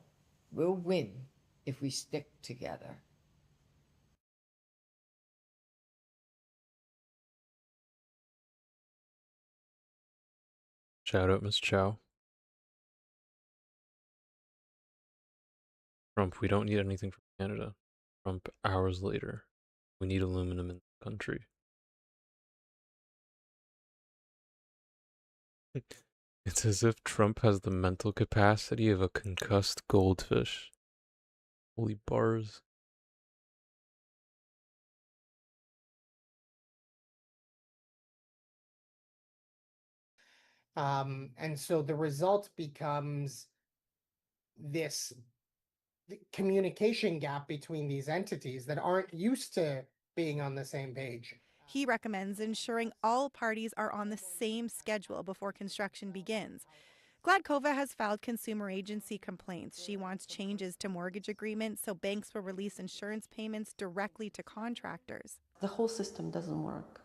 we'll win if we stick together. Shout out, Miss Chow. Trump, we don't need anything from Canada. Trump, hours later, we need aluminum in the country. It's as if Trump has the mental capacity of a concussed goldfish. Holy bars. And so the result becomes this communication gap between these entities that aren't used to being on the same page. He recommends ensuring all parties are on the same schedule before construction begins. Gladkova has filed consumer agency complaints. She wants changes to mortgage agreements so banks will release insurance payments directly to contractors. The whole system doesn't work,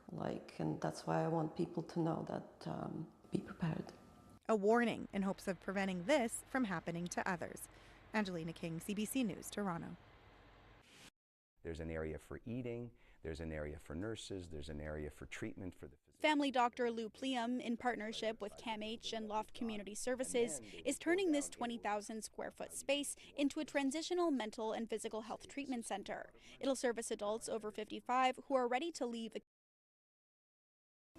and that's why I want people to know that be prepared. a warning in hopes of preventing this from happening to others. Angelina King, CBC News, Toronto. There's an area for eating, there's an area for nurses, there's an area for treatment for the Family doctor Lou Pliam, in partnership with CAMH and Loft Community Services, is turning this 20,000 square foot space into a transitional mental and physical health treatment center. It'll service adults over 55 who are ready to leave.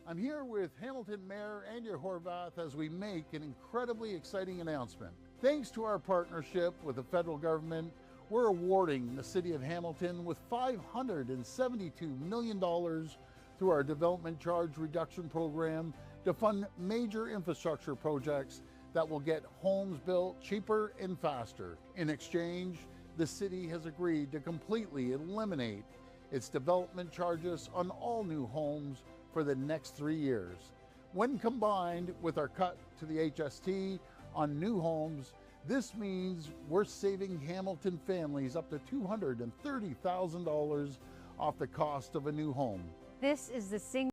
I'm here with Hamilton Mayor Andrea Horvath as we make an incredibly exciting announcement. Thanks to our partnership with the federal government, we're awarding the City of Hamilton with $572 million through our Development Charge Reduction Program to fund major infrastructure projects that will get homes built cheaper and faster. In exchange, the city has agreed to completely eliminate its development charges on all new homes for the next 3 years. When combined with our cut to the HST on new homes, this means we're saving Hamilton families up to $230,000 off the cost of a new home. This is the single.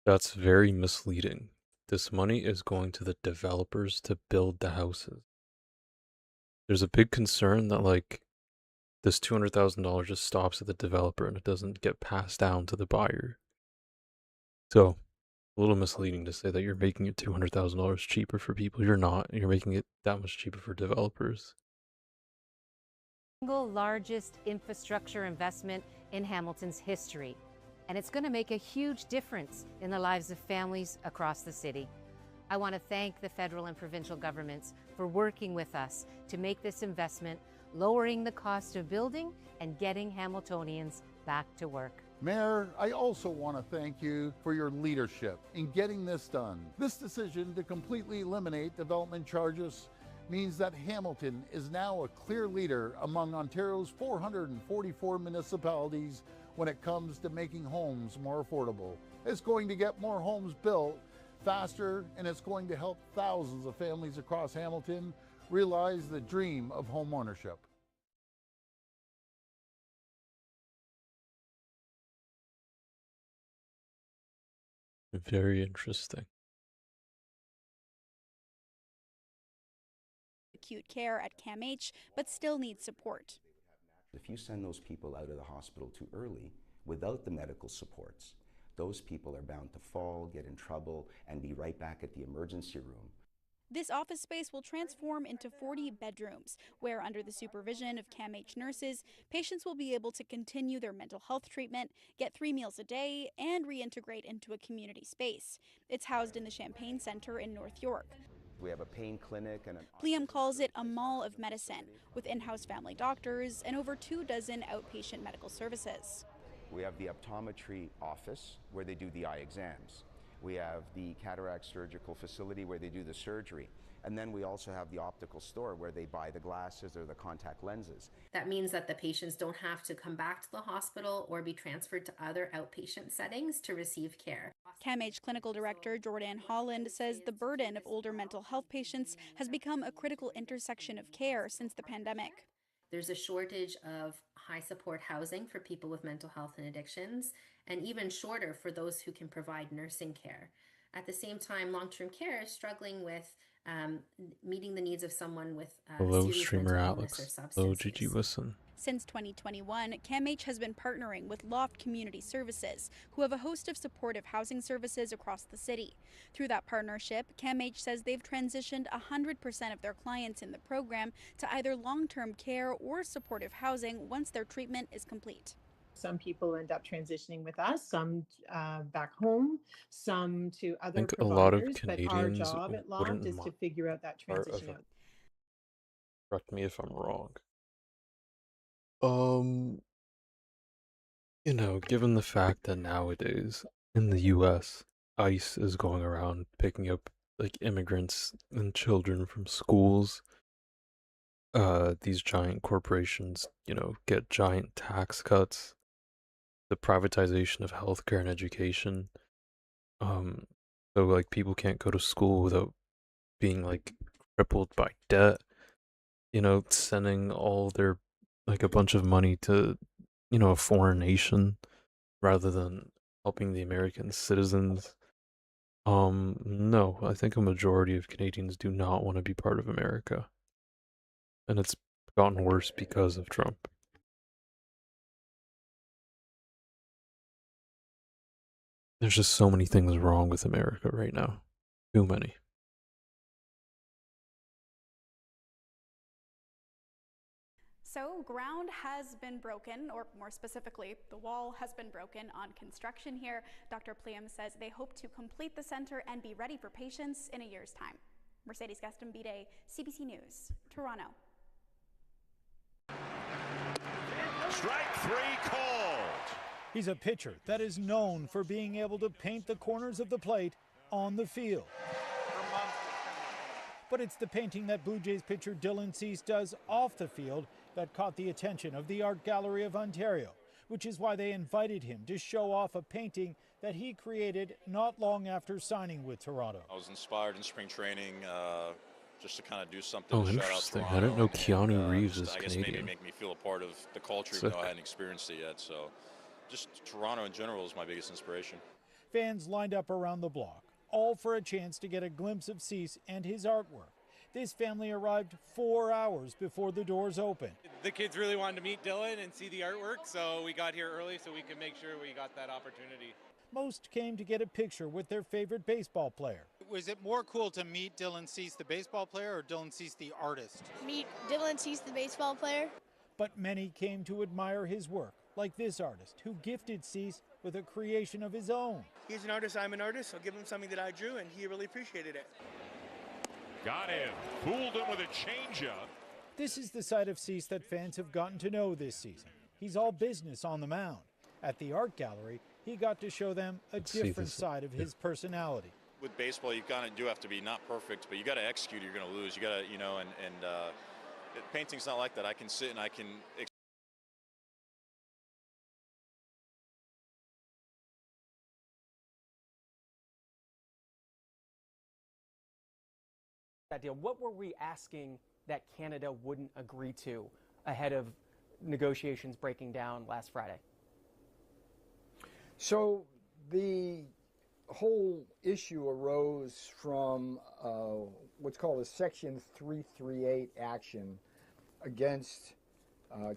That's very misleading. This money is going to the developers to build the houses. There's a big concern that, like, this $200,000 just stops at the developer and it doesn't get passed down to the buyer. So, a little misleading to say that you're making it $200,000 cheaper for people. You're not. You're making it that much cheaper for developers. Single largest infrastructure investment in Hamilton's history. And it's going to make a huge difference in the lives of families across the city. I want to thank the federal and provincial governments for working with us to make this investment, lowering the cost of building and getting Hamiltonians back to work. Mayor, I also want to thank you for your leadership in getting this done. This decision to completely eliminate development charges means that Hamilton is now a clear leader among Ontario's 444 municipalities when it comes to making homes more affordable. It's going to get more homes built faster, and it's going to help thousands of families across Hamilton realize the dream of home ownership. Very interesting. Acute care at CAMH, but still needs support. If you send those people out of the hospital too early without the medical supports, those people are bound to fall, get in trouble, and be right back at the emergency room. This office space will transform into 40 bedrooms, where under the supervision of CAMH nurses, patients will be able to continue their mental health treatment, get 3 meals a day, and reintegrate into a community space. It's housed in the Champagne Centre in North York. We have a pain clinic and an... Pliam calls it a mall of medicine, with in-house family doctors and over 24 outpatient medical services. We have the optometry office where they do the eye exams. We have the cataract surgical facility where they do the surgery. And then we also have the optical store where they buy the glasses or the contact lenses. That means that the patients don't have to come back to the hospital or be transferred to other outpatient settings to receive care. CAMH Clinical Director Jordan Holland says the burden of older mental health patients has become a critical intersection of care since the pandemic. There's a shortage of high support housing for people with mental health and addictions, and even shorter for those who can provide nursing care. At the same time, long-term care is struggling with meeting the needs of someone with Hello, serious streamer mental illness or Alex. substance Hello, use. Gigi Wilson. Since 2021, CAMH has been partnering with Loft Community Services, who have a host of supportive housing services across the city. Through that partnership, CAMH says they've transitioned 100% of their clients in the program to either long-term care or supportive housing once their treatment is complete. Some people end up transitioning with us, some back home, some to I other think a lot of providers, but our Canadians job at Loft wouldn't is to mind figure out that part of transition it. out. Correct me if I'm wrong. Given the fact that nowadays in the US, ICE is going around picking up like immigrants and children from schools, these giant corporations, get giant tax cuts, the privatization of healthcare and education. So like people can't go to school without being like crippled by debt, sending all their like a bunch of money to, a foreign nation rather than helping the American citizens. No, I think a majority of Canadians do not want to be part of America. And it's gotten worse because of Trump. There's just so many things wrong with America right now. Too many. So ground has been broken, or more specifically, the wall has been broken on construction here. Dr. Pliam says they hope to complete the center and be ready for patients in a year's time. Mercedes Gaston-Bide, CBC News, Toronto. Strike three called. He's a pitcher that is known for being able to paint the corners of the plate on the field. But it's the painting that Blue Jays pitcher Dylan Cease does off the field that caught the attention of the Art Gallery of Ontario, which is why they invited him to show off a painting that he created not long after signing with Toronto. I was inspired in spring training just to kind of do something Oh, to shout out interesting. Toronto. I didn't know Keanu and, Reeves just, is I guess maybe Canadian. make me feel a part of the culture, Sick. even though I hadn't experienced it yet. So just Toronto in general is my biggest inspiration. Fans lined up around the block, all for a chance to get a glimpse of Cease and his artwork. This family arrived 4 hours before the doors opened. The kids really wanted to meet Dylan and see the artwork, so we got here early so we could make sure we got that opportunity. Most came to get a picture with their favorite baseball player. Was it more cool to meet Dylan Cease, the baseball player, or Dylan Cease, the artist? Meet Dylan Cease, the baseball player. But many came to admire his work, like this artist who gifted Cease with a creation of his own. He's an artist, I'm an artist, so give him something that I drew, and he really appreciated it. Got him. Fooled him with a changeup. This is the side of Cease that fans have gotten to know this season. He's all business on the mound. At the art gallery, he got to show them a different side of his personality. With baseball, you kind of do have to be not perfect, but you got to execute or you're going to lose. You got to, painting's not like that. I can sit and I can that deal. What were we asking that Canada wouldn't agree to ahead of negotiations breaking down last Friday? So the whole issue arose from what's called a Section 338 action against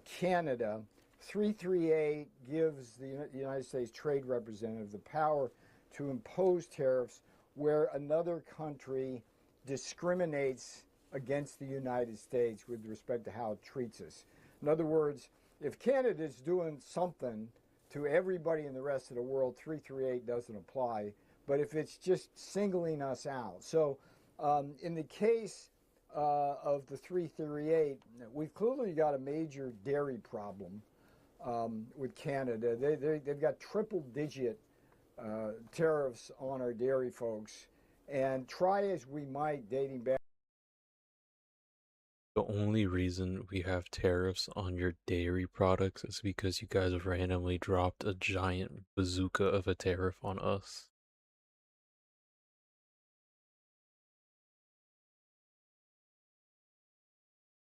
Canada. 338 gives the United States Trade Representative the power to impose tariffs where another country discriminates against the United States with respect to how it treats us. In other words, if Canada's doing something to everybody in the rest of the world, 338 doesn't apply, but if it's just singling us out. So in the case of the 338, we've clearly got a major dairy problem with Canada. They've got triple-digit tariffs on our dairy folks. And try as we might, dating back. The only reason we have tariffs on your dairy products is because you guys randomly dropped a giant bazooka of a tariff on us.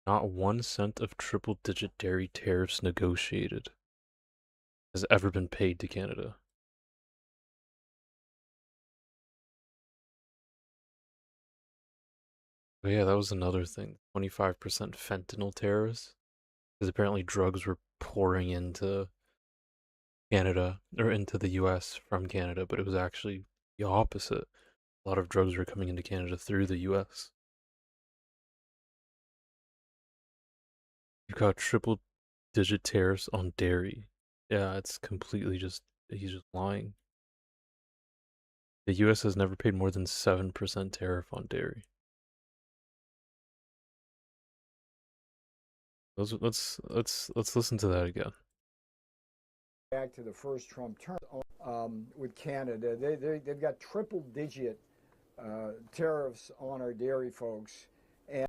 Not 1 cent of triple-digit dairy tariffs negotiated has ever been paid to Canada. Oh yeah, that was another thing. 25% fentanyl tariffs. Because apparently drugs were pouring into Canada, or into the US from Canada, but it was actually the opposite. A lot of drugs were coming into Canada through the US. You got triple-digit tariffs on dairy. Yeah, it's completely just, he's just lying. The US has never paid more than 7% tariff on dairy. Let's listen to that again. Back to the first Trump term with Canada, they've got triple-digit tariffs on our dairy folks. And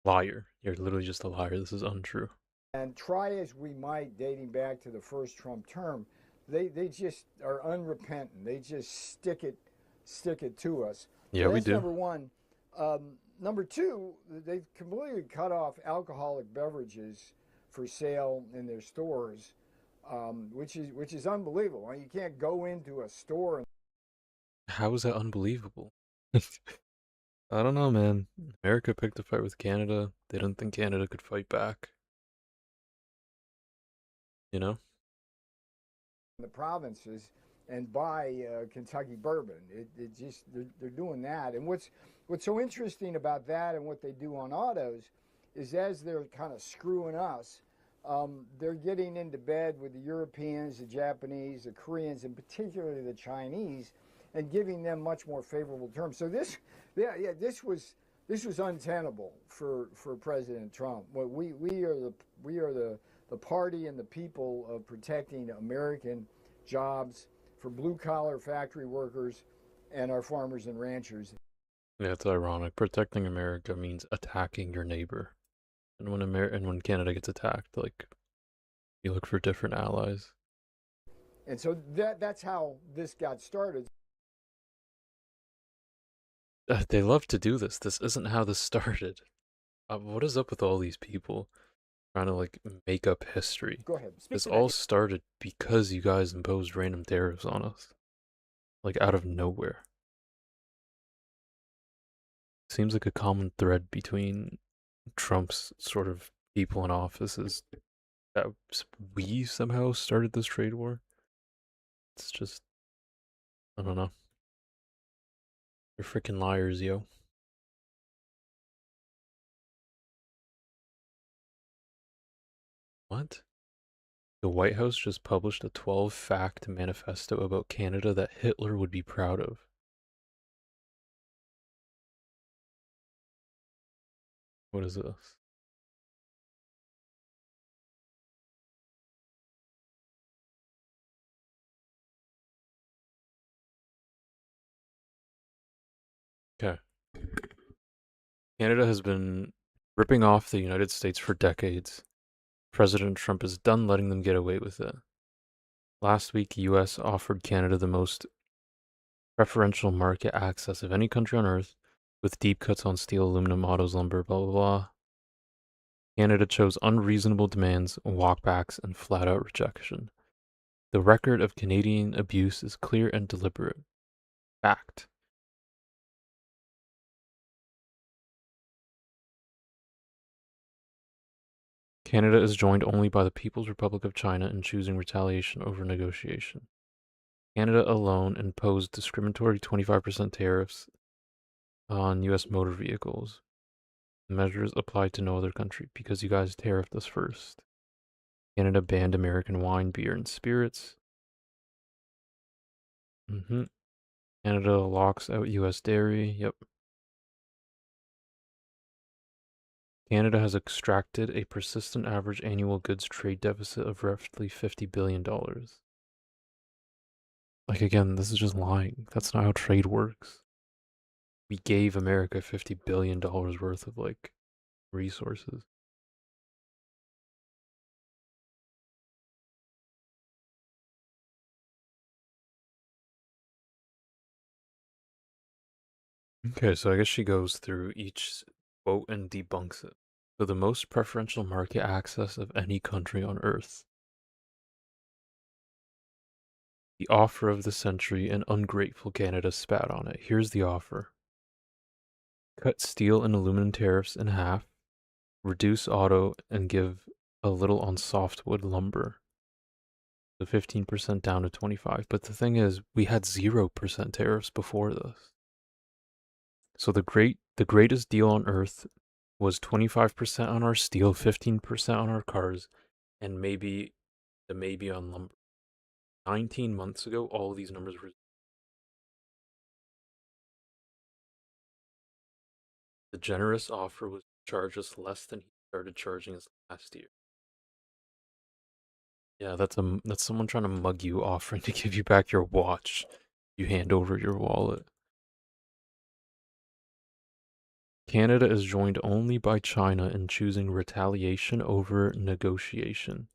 Liar. You're literally just a liar. This is untrue. And try as we might, dating back to the first Trump term, they just are unrepentant. They just stick it to us. Yeah, so we that's do. Number one. Number two, they've completely cut off alcoholic beverages for sale in their stores, which is unbelievable. You can't go into a store and How is that unbelievable? I don't know, man. America picked a fight with Canada. They didn't think Canada could fight back. You know? The provinces and buy Kentucky bourbon. It just they're doing that. And what's so interesting about that and what they do on autos is as they're kind of screwing us, they're getting into bed with the Europeans, the Japanese, the Koreans, and particularly the Chinese, and giving them much more favorable terms. So this was untenable for President Trump. We are the party and the people of protecting American jobs for blue-collar factory workers and our farmers and ranchers. Yeah, it's ironic. Protecting America means attacking your neighbor. And when Canada gets attacked, like, you look for different allies. And so that's how this got started. They love to do this. This isn't how this started. What is up with all these people trying to, like, make up history? Go ahead. This all started because you guys imposed random tariffs on us. Like, out of nowhere. Seems like a common thread between Trump's sort of people in office is that we somehow started this trade war. It's just, I don't know. They're freaking liars, yo. What? The White House just published a 12-fact manifesto about Canada that Hitler would be proud of. What is this? Okay. Canada has been ripping off the United States for decades. President Trump is done letting them get away with it. Last week, the US offered Canada the most preferential market access of any country on Earth, with deep cuts on steel, aluminum, autos, lumber, blah, blah, blah. Canada chose unreasonable demands, walkbacks, and flat-out rejection. The record of Canadian abuse is clear and deliberate. Fact. Canada is joined only by the People's Republic of China in choosing retaliation over negotiation. Canada alone imposed discriminatory 25% tariffs on U.S. motor vehicles. The measures applied to no other country because you guys tariffed us first. Canada banned American wine, beer, and spirits. Canada locks out U.S. dairy. Yep. Canada has extracted a persistent average annual goods trade deficit of roughly $50 billion. Like, again, this is just lying. That's not how trade works. We gave America $50 billion worth of, like, resources. Okay, so I guess she goes through each quote and debunks it. So the most preferential market access of any country on Earth. The offer of the century, and ungrateful Canada spat on it. Here's the offer. Cut steel and aluminum tariffs in half. Reduce auto and give a little on softwood lumber. So 15% down to 25%. But the thing is, we had 0% tariffs before this. So the greatest deal on earth was 25% on our steel, 15% on our cars, and maybe on lumber. 19 months ago, all of these numbers were. The generous offer was to charge us less than he started charging us last year. Yeah, that's someone trying to mug you, offering to give you back your watch. You hand over your wallet. Canada is joined only by China in choosing retaliation over negotiation.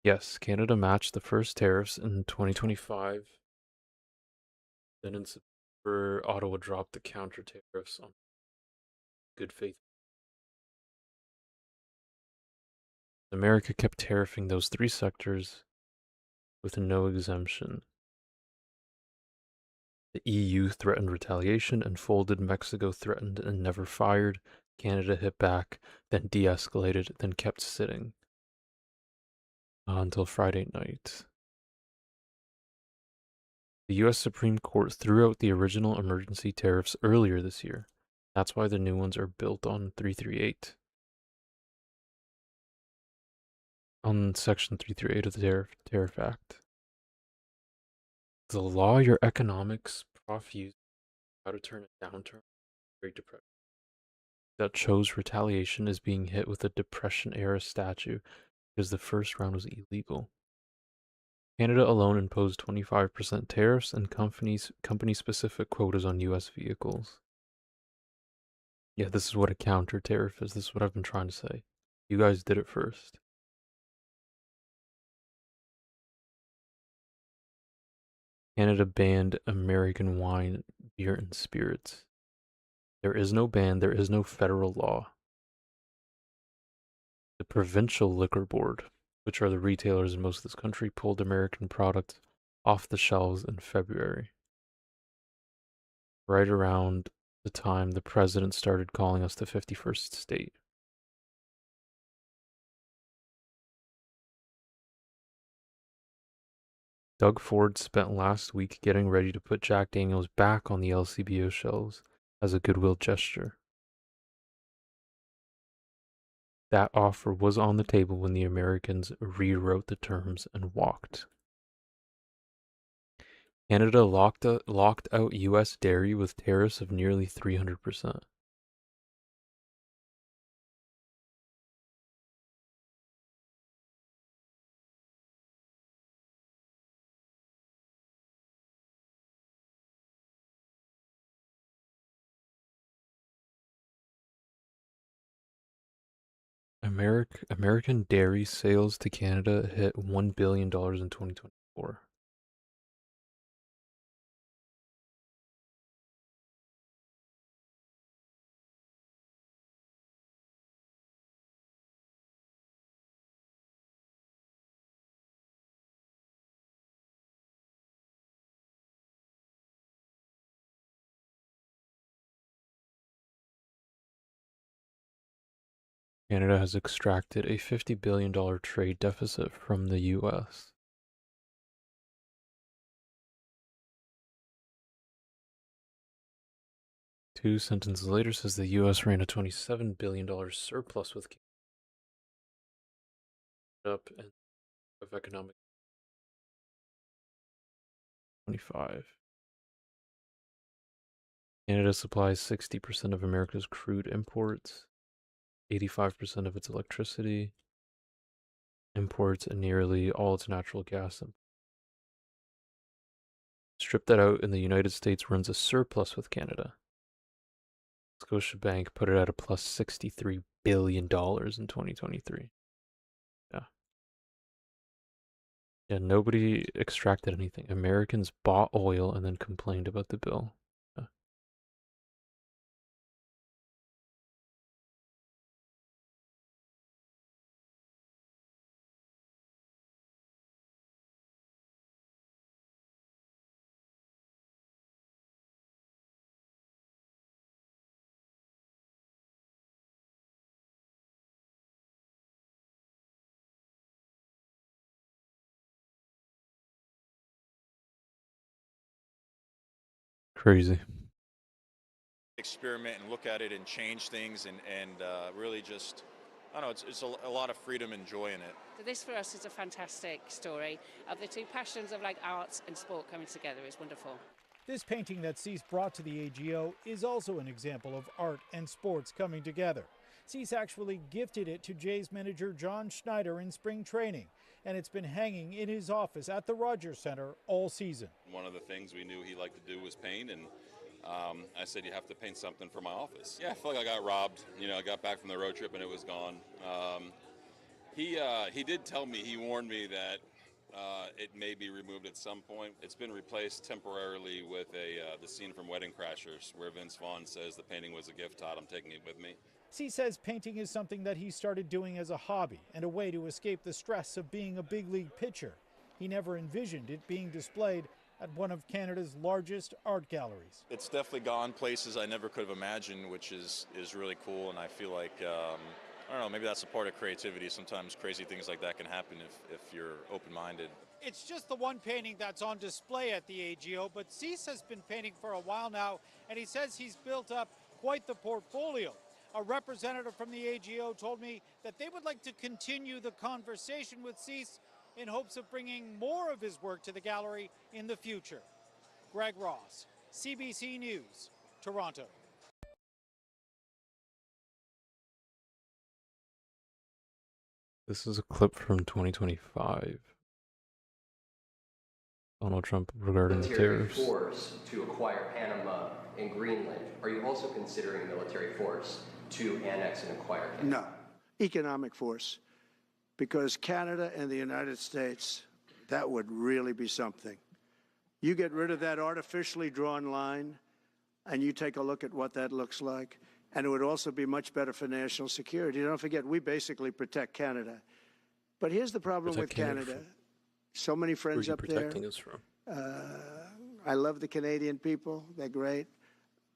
Yes, Canada matched the first tariffs in 2025. Then in September, Ottawa dropped the counter tariffs on good faith. America kept tariffing those three sectors with no exemption. The EU threatened retaliation and folded. Mexico threatened and never fired. Canada hit back, then de-escalated, then kept sitting until Friday night. The U.S. Supreme Court threw out the original emergency tariffs earlier this year. That's why the new ones are built on 338. On Section 338 of the Tariff Act. The law your economics prof used how to turn a downturn Great Depression that chose retaliation is being hit with a Depression-era statute because the first round was illegal. Canada alone imposed 25% tariffs and company-specific quotas on U.S. vehicles. Yeah, this is what a counter tariff is. This is what I've been trying to say. You guys did it first. Canada banned American wine, beer, and spirits. There is no ban, there is no federal law. The Provincial Liquor Board, which are the retailers in most of this country, pulled American products off the shelves in February. Right around the time the president started calling us the 51st state. Doug Ford spent last week getting ready to put Jack Daniels back on the LCBO shelves as a goodwill gesture. That offer was on the table when the Americans rewrote the terms and walked. Canada locked out U.S. dairy with tariffs of nearly 300%. American dairy sales to Canada hit $1 billion in 2024. Canada has extracted a $50 billion trade deficit from the U.S. Two sentences later says the U.S. ran a $27 billion surplus with Canada up and of economic 25. Canada supplies 60% of America's crude imports, 85% of its electricity, imports, and nearly all its natural gas. Strip that out, and the United States runs a surplus with Canada. Scotiabank put it at a plus $63 billion in 2023. Yeah, nobody extracted anything. Americans bought oil and then complained about the bill. Yeah. Crazy. Experiment and look at it and change things and really just, I don't know, it's a lot of freedom and joy in it. So this for us is a fantastic story of the two passions of like arts and sport coming together. It's wonderful. This painting that Cease brought to the AGO is also an example of art and sports coming together. Cease actually gifted it to Jays manager John Schneider in spring training, and it's been hanging in his office at the Rogers Center all season. One of the things we knew he liked to do was paint, and I said, you have to paint something for my office. Yeah, I felt like I got robbed. You know, I got back from the road trip and it was gone. He did tell me, he warned me that it may be removed at some point. It's been replaced temporarily with the scene from Wedding Crashers, where Vince Vaughn says the painting was a gift, Todd, I'm taking it with me. C says painting is something that he started doing as a hobby and a way to escape the stress of being a big league pitcher. he never envisioned it being displayed at one of Canada's largest art galleries. It's definitely gone places I never could have imagined, which is really cool, and I feel like, I don't know, maybe that's a part of creativity. Sometimes crazy things like that can happen if you're open-minded. It's just the one painting that's on display at the AGO, but Cease has been painting for a while now, and he says he's built up quite the portfolio. A representative from the AGO told me that they would like to continue the conversation with Cease in hopes of bringing more of his work to the gallery in the future. Greg Ross, CBC News, Toronto. This is a clip from 2025. Donald Trump regarding the tariffs. Force to acquire Panama and Greenland. Are you also considering military force to annex and acquire Canada? No, economic force, because Canada and the United States, that would really be something. You get rid of that artificially drawn line, and you take a look at what that looks like, and it would also be much better for national security. Don't forget, we basically protect Canada. But here's the problem with Canada. So many friends up there. Where are you protecting us from? I love the Canadian people. They're great.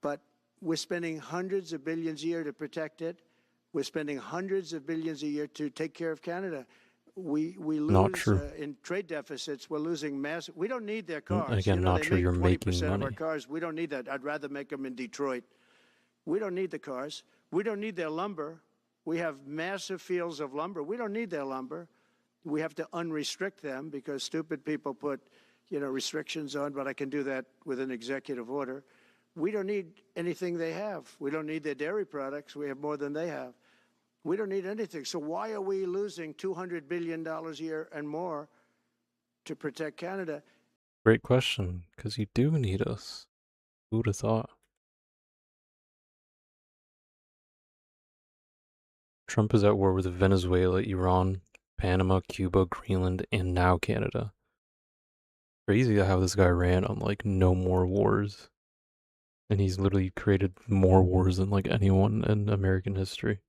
But we're spending hundreds of billions a year to protect it. We're spending hundreds of billions a year to take care of Canada. We lose in trade deficits. We're losing massive. We don't need their cars. Again, not true. You're making 20% of money. our cars. We don't need that. I'd rather make them in Detroit. We don't need the cars. We don't need their lumber. We have massive fields of lumber. We don't need their lumber. We have to unrestrict them because stupid people put, restrictions on, but I can do that with an executive order. We don't need anything they have. We don't need their dairy products. We have more than they have. We don't need anything. So why are we losing $200 billion a year and more to protect Canada? Great question, because you do need us. Who would have thought? Trump is at war with Venezuela, Iran, Panama, Cuba, Greenland, and now Canada. Crazy how this guy ran on no more wars. And he's literally created more wars than anyone in American history.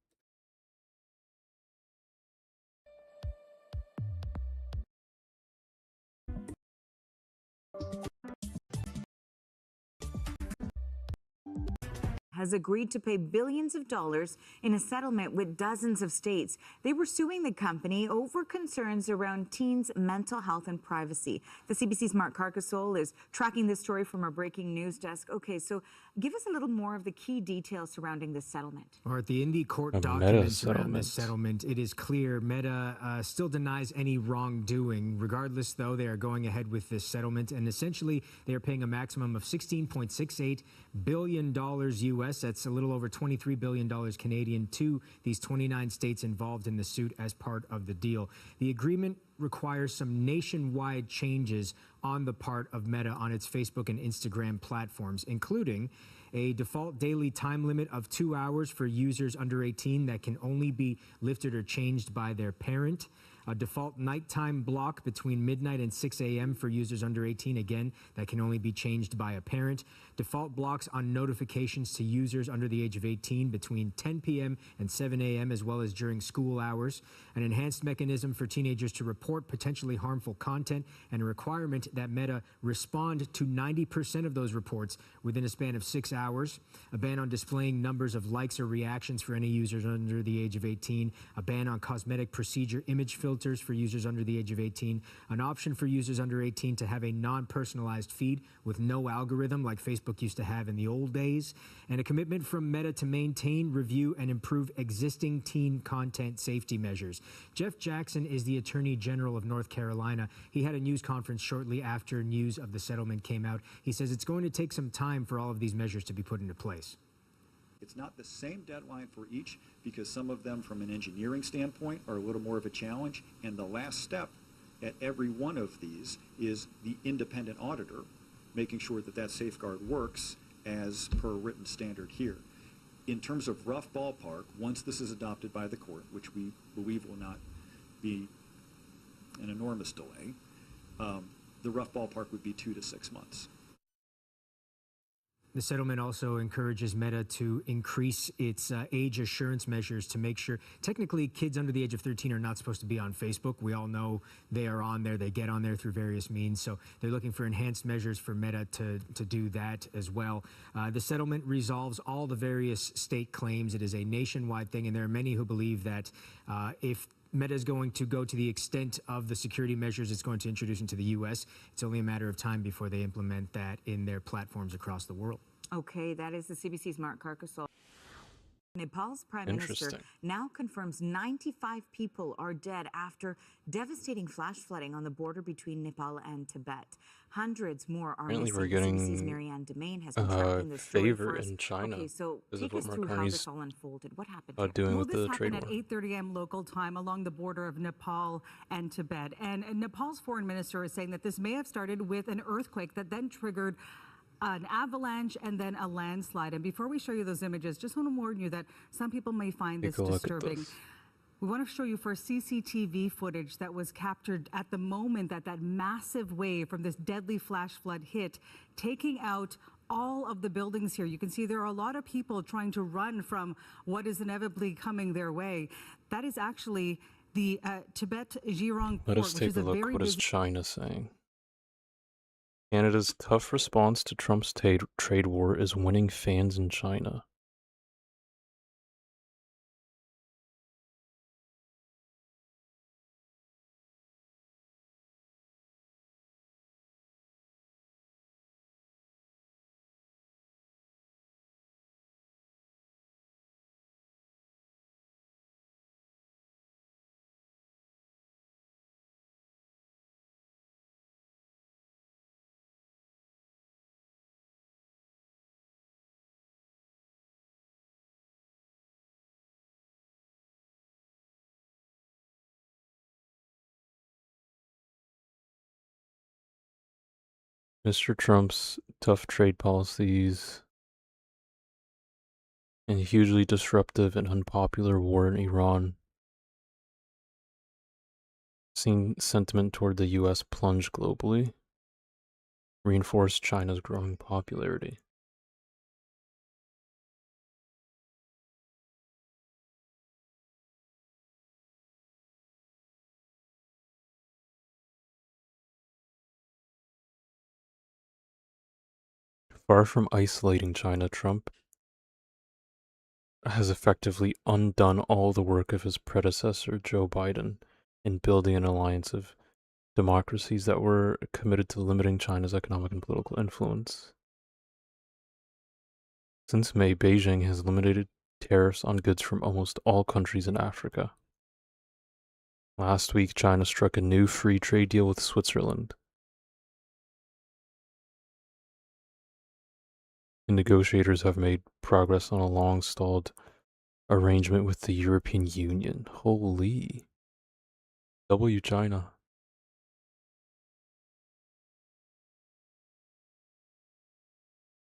Has agreed to pay billions of dollars in a settlement with dozens of states. They were suing the company over concerns around teens' mental health and privacy. The CBC's Mark Carcassole is tracking this story from our breaking news desk. Okay, so give us a little more of the key details surrounding this settlement. Or at the indie court documents around this settlement, it is clear Meta still denies any wrongdoing. Regardless, though, they are going ahead with this settlement, and essentially they are paying a maximum of $16.68 billion U.S. That's a little over $23 billion Canadian to these 29 states involved in the suit as part of the deal. The agreement requires some nationwide changes on the part of Meta on its Facebook and Instagram platforms, including a default daily time limit of 2 hours for users under 18 that can only be lifted or changed by their parent. A default nighttime block between midnight and 6 a.m. for users under 18, again, that can only be changed by a parent. Default blocks on notifications to users under the age of 18 between 10 p.m. and 7 a.m. as well as during school hours. An enhanced mechanism for teenagers to report potentially harmful content, and a requirement that Meta respond to 90% of those reports within a span of 6 hours. A ban on displaying numbers of likes or reactions for any users under the age of 18. A ban on cosmetic procedure image filters for users under the age of 18, an option for users under 18 to have a non-personalized feed with no algorithm like Facebook used to have in the old days, and a commitment from Meta to maintain, review, and improve existing teen content safety measures. Jeff Jackson is the Attorney General of North Carolina. He had a news conference shortly after news of the settlement came out. He says it's going to take some time for all of these measures to be put into place. It's not the same deadline for each because some of them from an engineering standpoint are a little more of a challenge, and the last step at every one of these is the independent auditor making sure that that safeguard works as per written standard here. In terms of rough ballpark, once this is adopted by the court, which we believe will not be an enormous delay, the rough ballpark would be 2 to 6 months. The settlement also encourages Meta to increase its age assurance measures to make sure, technically, kids under the age of 13 are not supposed to be on Facebook. We all know they are on there. They get on there through various means. So they're looking for enhanced measures for Meta to do that as well. The settlement resolves all the various state claims. It is a nationwide thing, and there are many who believe that if Meta is going to go to the extent of the security measures it's going to introduce into the U.S., it's only a matter of time before they implement that in their platforms across the world. Okay, that is the CBC's Mark Carcasole. Nepal's Prime Minister now confirms 95 people are dead after devastating flash flooding on the border between Nepal and Tibet. Hundreds more are Apparently missing. we're CBC's getting Marianne Demain has been tracking this story favor for us. in China. Okay, so This take is us what through how Marconi's this all unfolded. What happened? doing Well, with this the trade happened war. at 8:30 a.m. local time along the border of Nepal and Tibet. And Nepal's foreign minister is saying that this may have started with an earthquake that then triggered an avalanche and then a landslide. And before we show you those images, just want to warn you that some people may find this Take a look at disturbing. this. We want to show you first CCTV footage that was captured at the moment that that massive wave from this deadly flash flood hit, taking out all of the buildings here. You can see there are a lot of people trying to run from what is inevitably coming their way. That is actually the Tibet Jirong Let port, us which take is a a look. very What is busy China saying? Canada's tough response to Trump's trade war is winning fans in China. Mr. Trump's tough trade policies and hugely disruptive and unpopular war in Iran seen sentiment toward the U.S. plunge globally, reinforced China's growing popularity. Far from isolating China, Trump has effectively undone all the work of his predecessor, Joe Biden, in building an alliance of democracies that were committed to limiting China's economic and political influence. Since May, Beijing has eliminated tariffs on goods from almost all countries in Africa. Last week, China struck a new free trade deal with Switzerland. And negotiators have made progress on a long-stalled arrangement with the European Union. Holy. W China.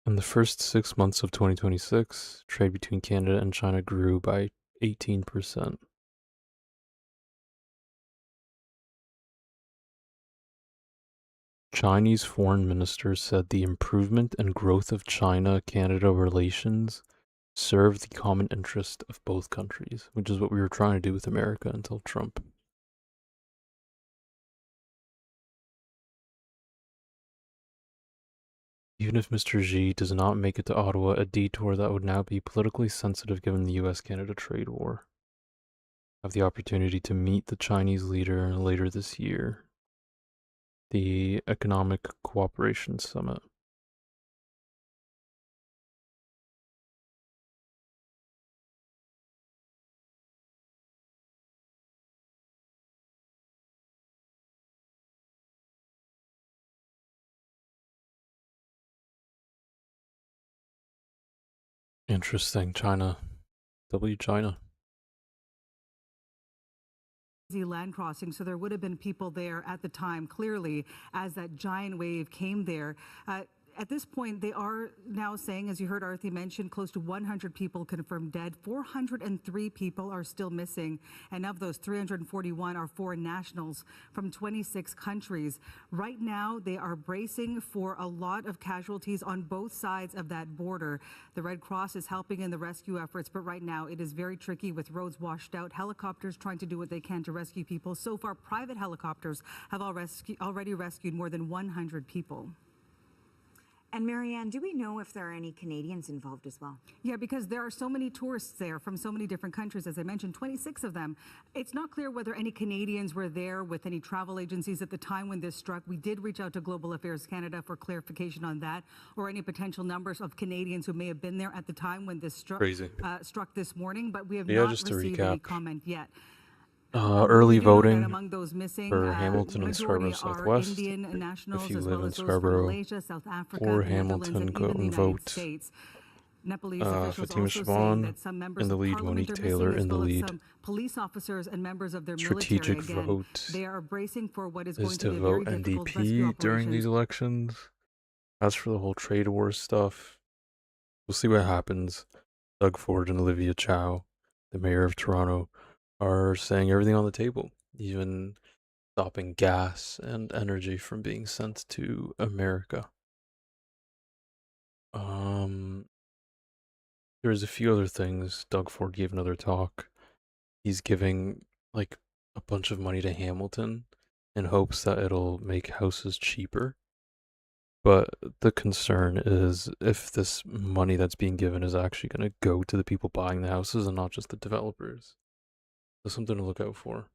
In the first 6 months of 2026, trade between Canada and China grew by 18%. Chinese foreign minister said the improvement and growth of China-Canada relations serve the common interest of both countries, which is what we were trying to do with America until Trump. Even if Mr. Xi does not make it to Ottawa, a detour that would now be politically sensitive given the US-Canada trade war. Have the opportunity to meet the Chinese leader later this year. The Economic Cooperation Summit. Interesting. China. W China. land crossing, so there would have been people there at the time, clearly, as that giant wave came there. at this point, they are now saying, as you heard Arthi mention, close to 100 people confirmed dead. 403 people are still missing. And of those, 341 are foreign nationals from 26 countries. Right now, they are bracing for a lot of casualties on both sides of that border. The Red Cross is helping in the rescue efforts, but right now it is very tricky with roads washed out, helicopters trying to do what they can to rescue people. So far, private helicopters have already rescued more than 100 people. And Marianne, do we know if there are any Canadians involved as well? Yeah, because there are so many tourists there from so many different countries, as I mentioned, 26 of them. It's not clear whether any Canadians were there with any travel agencies at the time when this struck. We did reach out to Global Affairs Canada for clarification on that, or any potential numbers of Canadians who may have been there at the time when this struck this morning, but we have not just to received recap. any comment yet. Early voting among those missing, for Hamilton and Scarborough Southwest. Indian nationals, If you as live well in as those from Scarborough Malaysia, South Africa, or the Netherlands, Hamilton, and go even the and United vote. States. Nepalese officials Fatima also saying Shaban that some members in the of lead, parliament Monique are Taylor missing, as in the well as lead. some police officers and members of their Strategic military. Again, vote they are bracing for what is is going to to be a very vote difficult rescue NDP during operation. these elections. As for the whole trade war stuff, we'll see what happens. Doug Ford and Olivia Chow, the mayor of Toronto, are saying everything on the table, even stopping gas and energy from being sent to America. There's a few other things. Doug Ford gave another talk. He's giving like a bunch of money to Hamilton in hopes that it'll make houses cheaper. But the concern is if this money that's being given is actually going to go to the people buying the houses and not just the developers. There's something to look out for.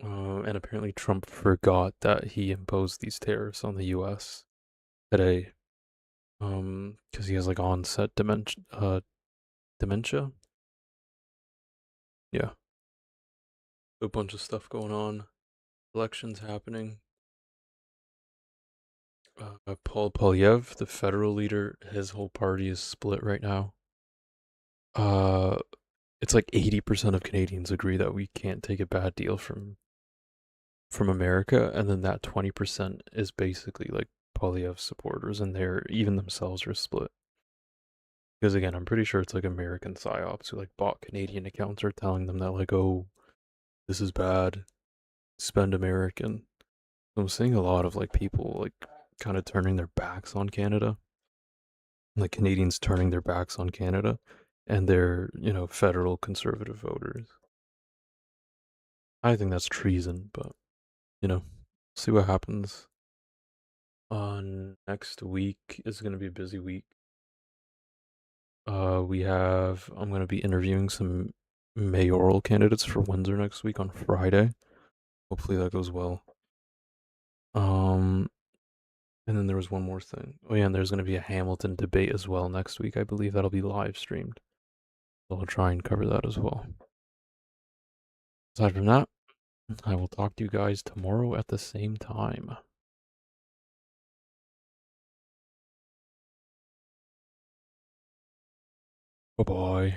And apparently Trump forgot that he imposed these tariffs on the US today. Because he has like onset dementia. Yeah. A bunch of stuff going on. Elections happening. Paul Polyev, the federal leader, his whole party is split right now. It's like 80% of Canadians agree that we can't take a bad deal from America, and then that 20% is basically like Polyev supporters, and they're even themselves are split. Because again, I'm pretty sure it's like American psyops who like bought Canadian accounts are telling them that like, oh, this is bad, spend American. I'm seeing a lot of like people like kind of turning their backs on Canada. Like Canadians turning their backs on Canada and their, federal conservative voters. I think that's treason, but, see what happens. Next week is going to be a busy week. I'm going to be interviewing some mayoral candidates for Windsor next week on Friday. Hopefully that goes well. And then there was one more thing. Oh yeah, and there's going to be a Hamilton debate as well next week. I believe that'll be live streamed. So I'll try and cover that as well. Aside from that, I will talk to you guys tomorrow at the same time. Bye-bye.